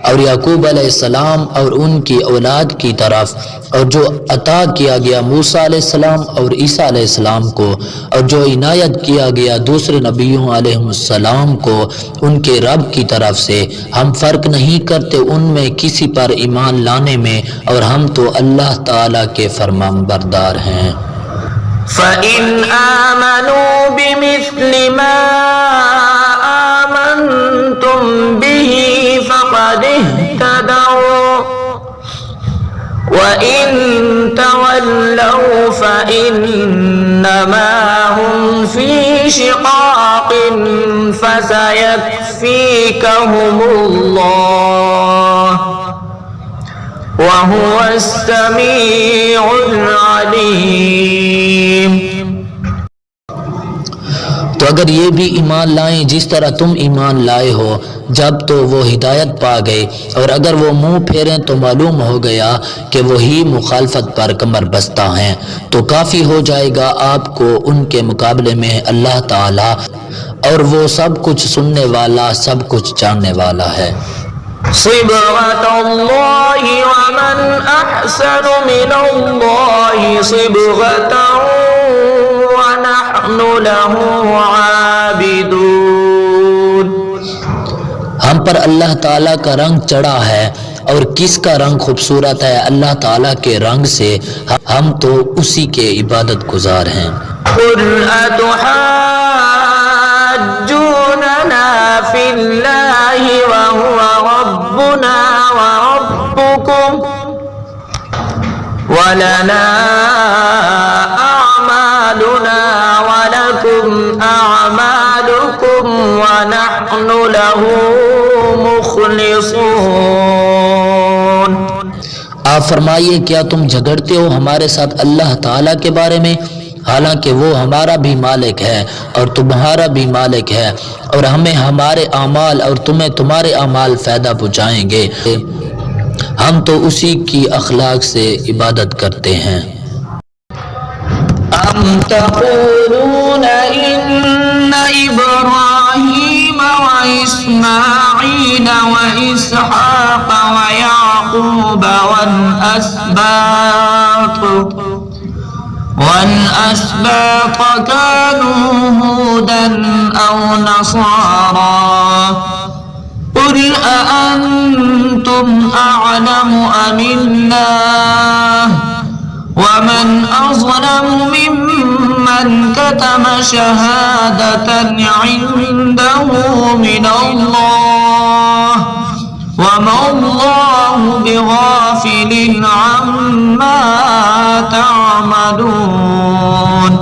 [SPEAKER 2] اور یعقوب علیہ السلام اور ان کی اولاد کی طرف، اور جو عطا کیا گیا موسیٰ علیہ السلام اور عیسیٰ علیہ السلام کو، اور جو عنایت کیا گیا دوسرے نبیوں علیہ السلام کو ان کے رب کی طرف سے، ہم فرق نہیں کرتے ان میں کسی پر ایمان لانے میں، اور ہم تو اللہ تعالیٰ کے فرمانبردار ہیں۔
[SPEAKER 1] فَإِنْ آمَنُوا بِمِثْلِ مَا آمَنْتُمْ بِهِ فَقَدِ اهْتَدَوْا وَإِنْ تَوَلَّوْا فَإِنَّمَا هُمْ فِي شِقَاقٍ فَسَيَكْفِيكَهُمُ اللَّهُ وَهُوَ السَّمِيعُ الْعَلِيمُ۔
[SPEAKER 2] تو اگر یہ بھی ایمان لائیں جس طرح تم ایمان لائے ہو جب تو وہ ہدایت پا گئے، اور اگر وہ منہ پھیریں تو معلوم ہو گیا کہ وہی مخالفت پر کمر بستہ ہیں، تو کافی ہو جائے گا آپ کو ان کے مقابلے میں اللہ تعالی، اور وہ سب کچھ سننے والا سب کچھ جاننے والا ہے۔
[SPEAKER 1] صبغة الله ومن أحسن من الله صبغة ونحن له عابدون۔
[SPEAKER 2] ہم پر اللہ تعالیٰ کا رنگ چڑھا ہے، اور کس کا رنگ خوبصورت ہے اللہ تعالیٰ کے رنگ سے، ہم تو اسی کے عبادت گزار ہیں۔
[SPEAKER 1] قل أتحاجوننا في الله وهو ربنا وربكم ولنا أعمالنا ولكم أعمالكم ونحن له مخلصون۔
[SPEAKER 2] آپ فرمائیے کیا تم جھگڑتے ہو ہمارے ساتھ اللہ تعالیٰ کے بارے میں، حالانکہ وہ ہمارا بھی مالک ہے اور تمہارا بھی مالک ہے، اور ہمیں ہمارے اعمال اور تمہیں تمہارے اعمال فائدہ پہنچائیں گے، ہم تو اسی کی اخلاق سے عبادت کرتے ہیں۔
[SPEAKER 1] أم تقولون إن إبراهيم وإسماعيل وإسحاق ويعقوب والأسباط كانوا هودا أو نصارى قل أأنتم أعلم أم الله ومن أظلم ممن كتم شهادة عنده من الله وما الله بغافل عما تعملون۔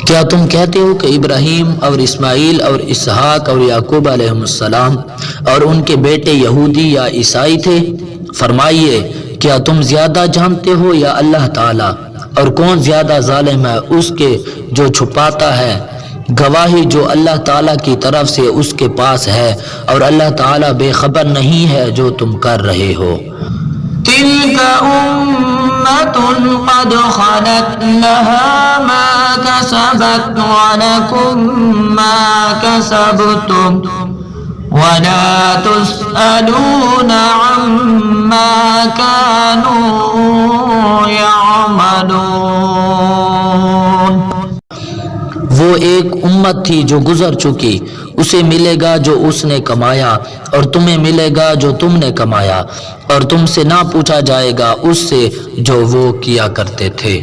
[SPEAKER 2] کیا تم کہتے ہو کہ ابراہیم اور اسماعیل اور اسحاق اور یعقوب علیہ السلام اور ان کے بیٹے یہودی یا عیسائی تھے؟ فرمائیے کیا تم زیادہ جانتے ہو یا اللہ تعالی؟ اور کون زیادہ ظالم ہے اس کے جو چھپاتا ہے گواہی جو اللہ تعالیٰ کی طرف سے اس کے پاس ہے، اور اللہ تعالیٰ بے خبر نہیں ہے جو تم کر رہے ہو۔
[SPEAKER 1] تلك أمة قد خلت لها ما كسبت ولكم ما كسبتم ولا تسألون عما كانوا يعملون۔
[SPEAKER 2] وہ ایک امت تھی جو گزر چکی، اسے ملے گا جو اس نے کمایا اور تمہیں ملے گا جو تم نے کمایا، اور تم سے نہ پوچھا جائے گا اس سے جو وہ کیا کرتے تھے۔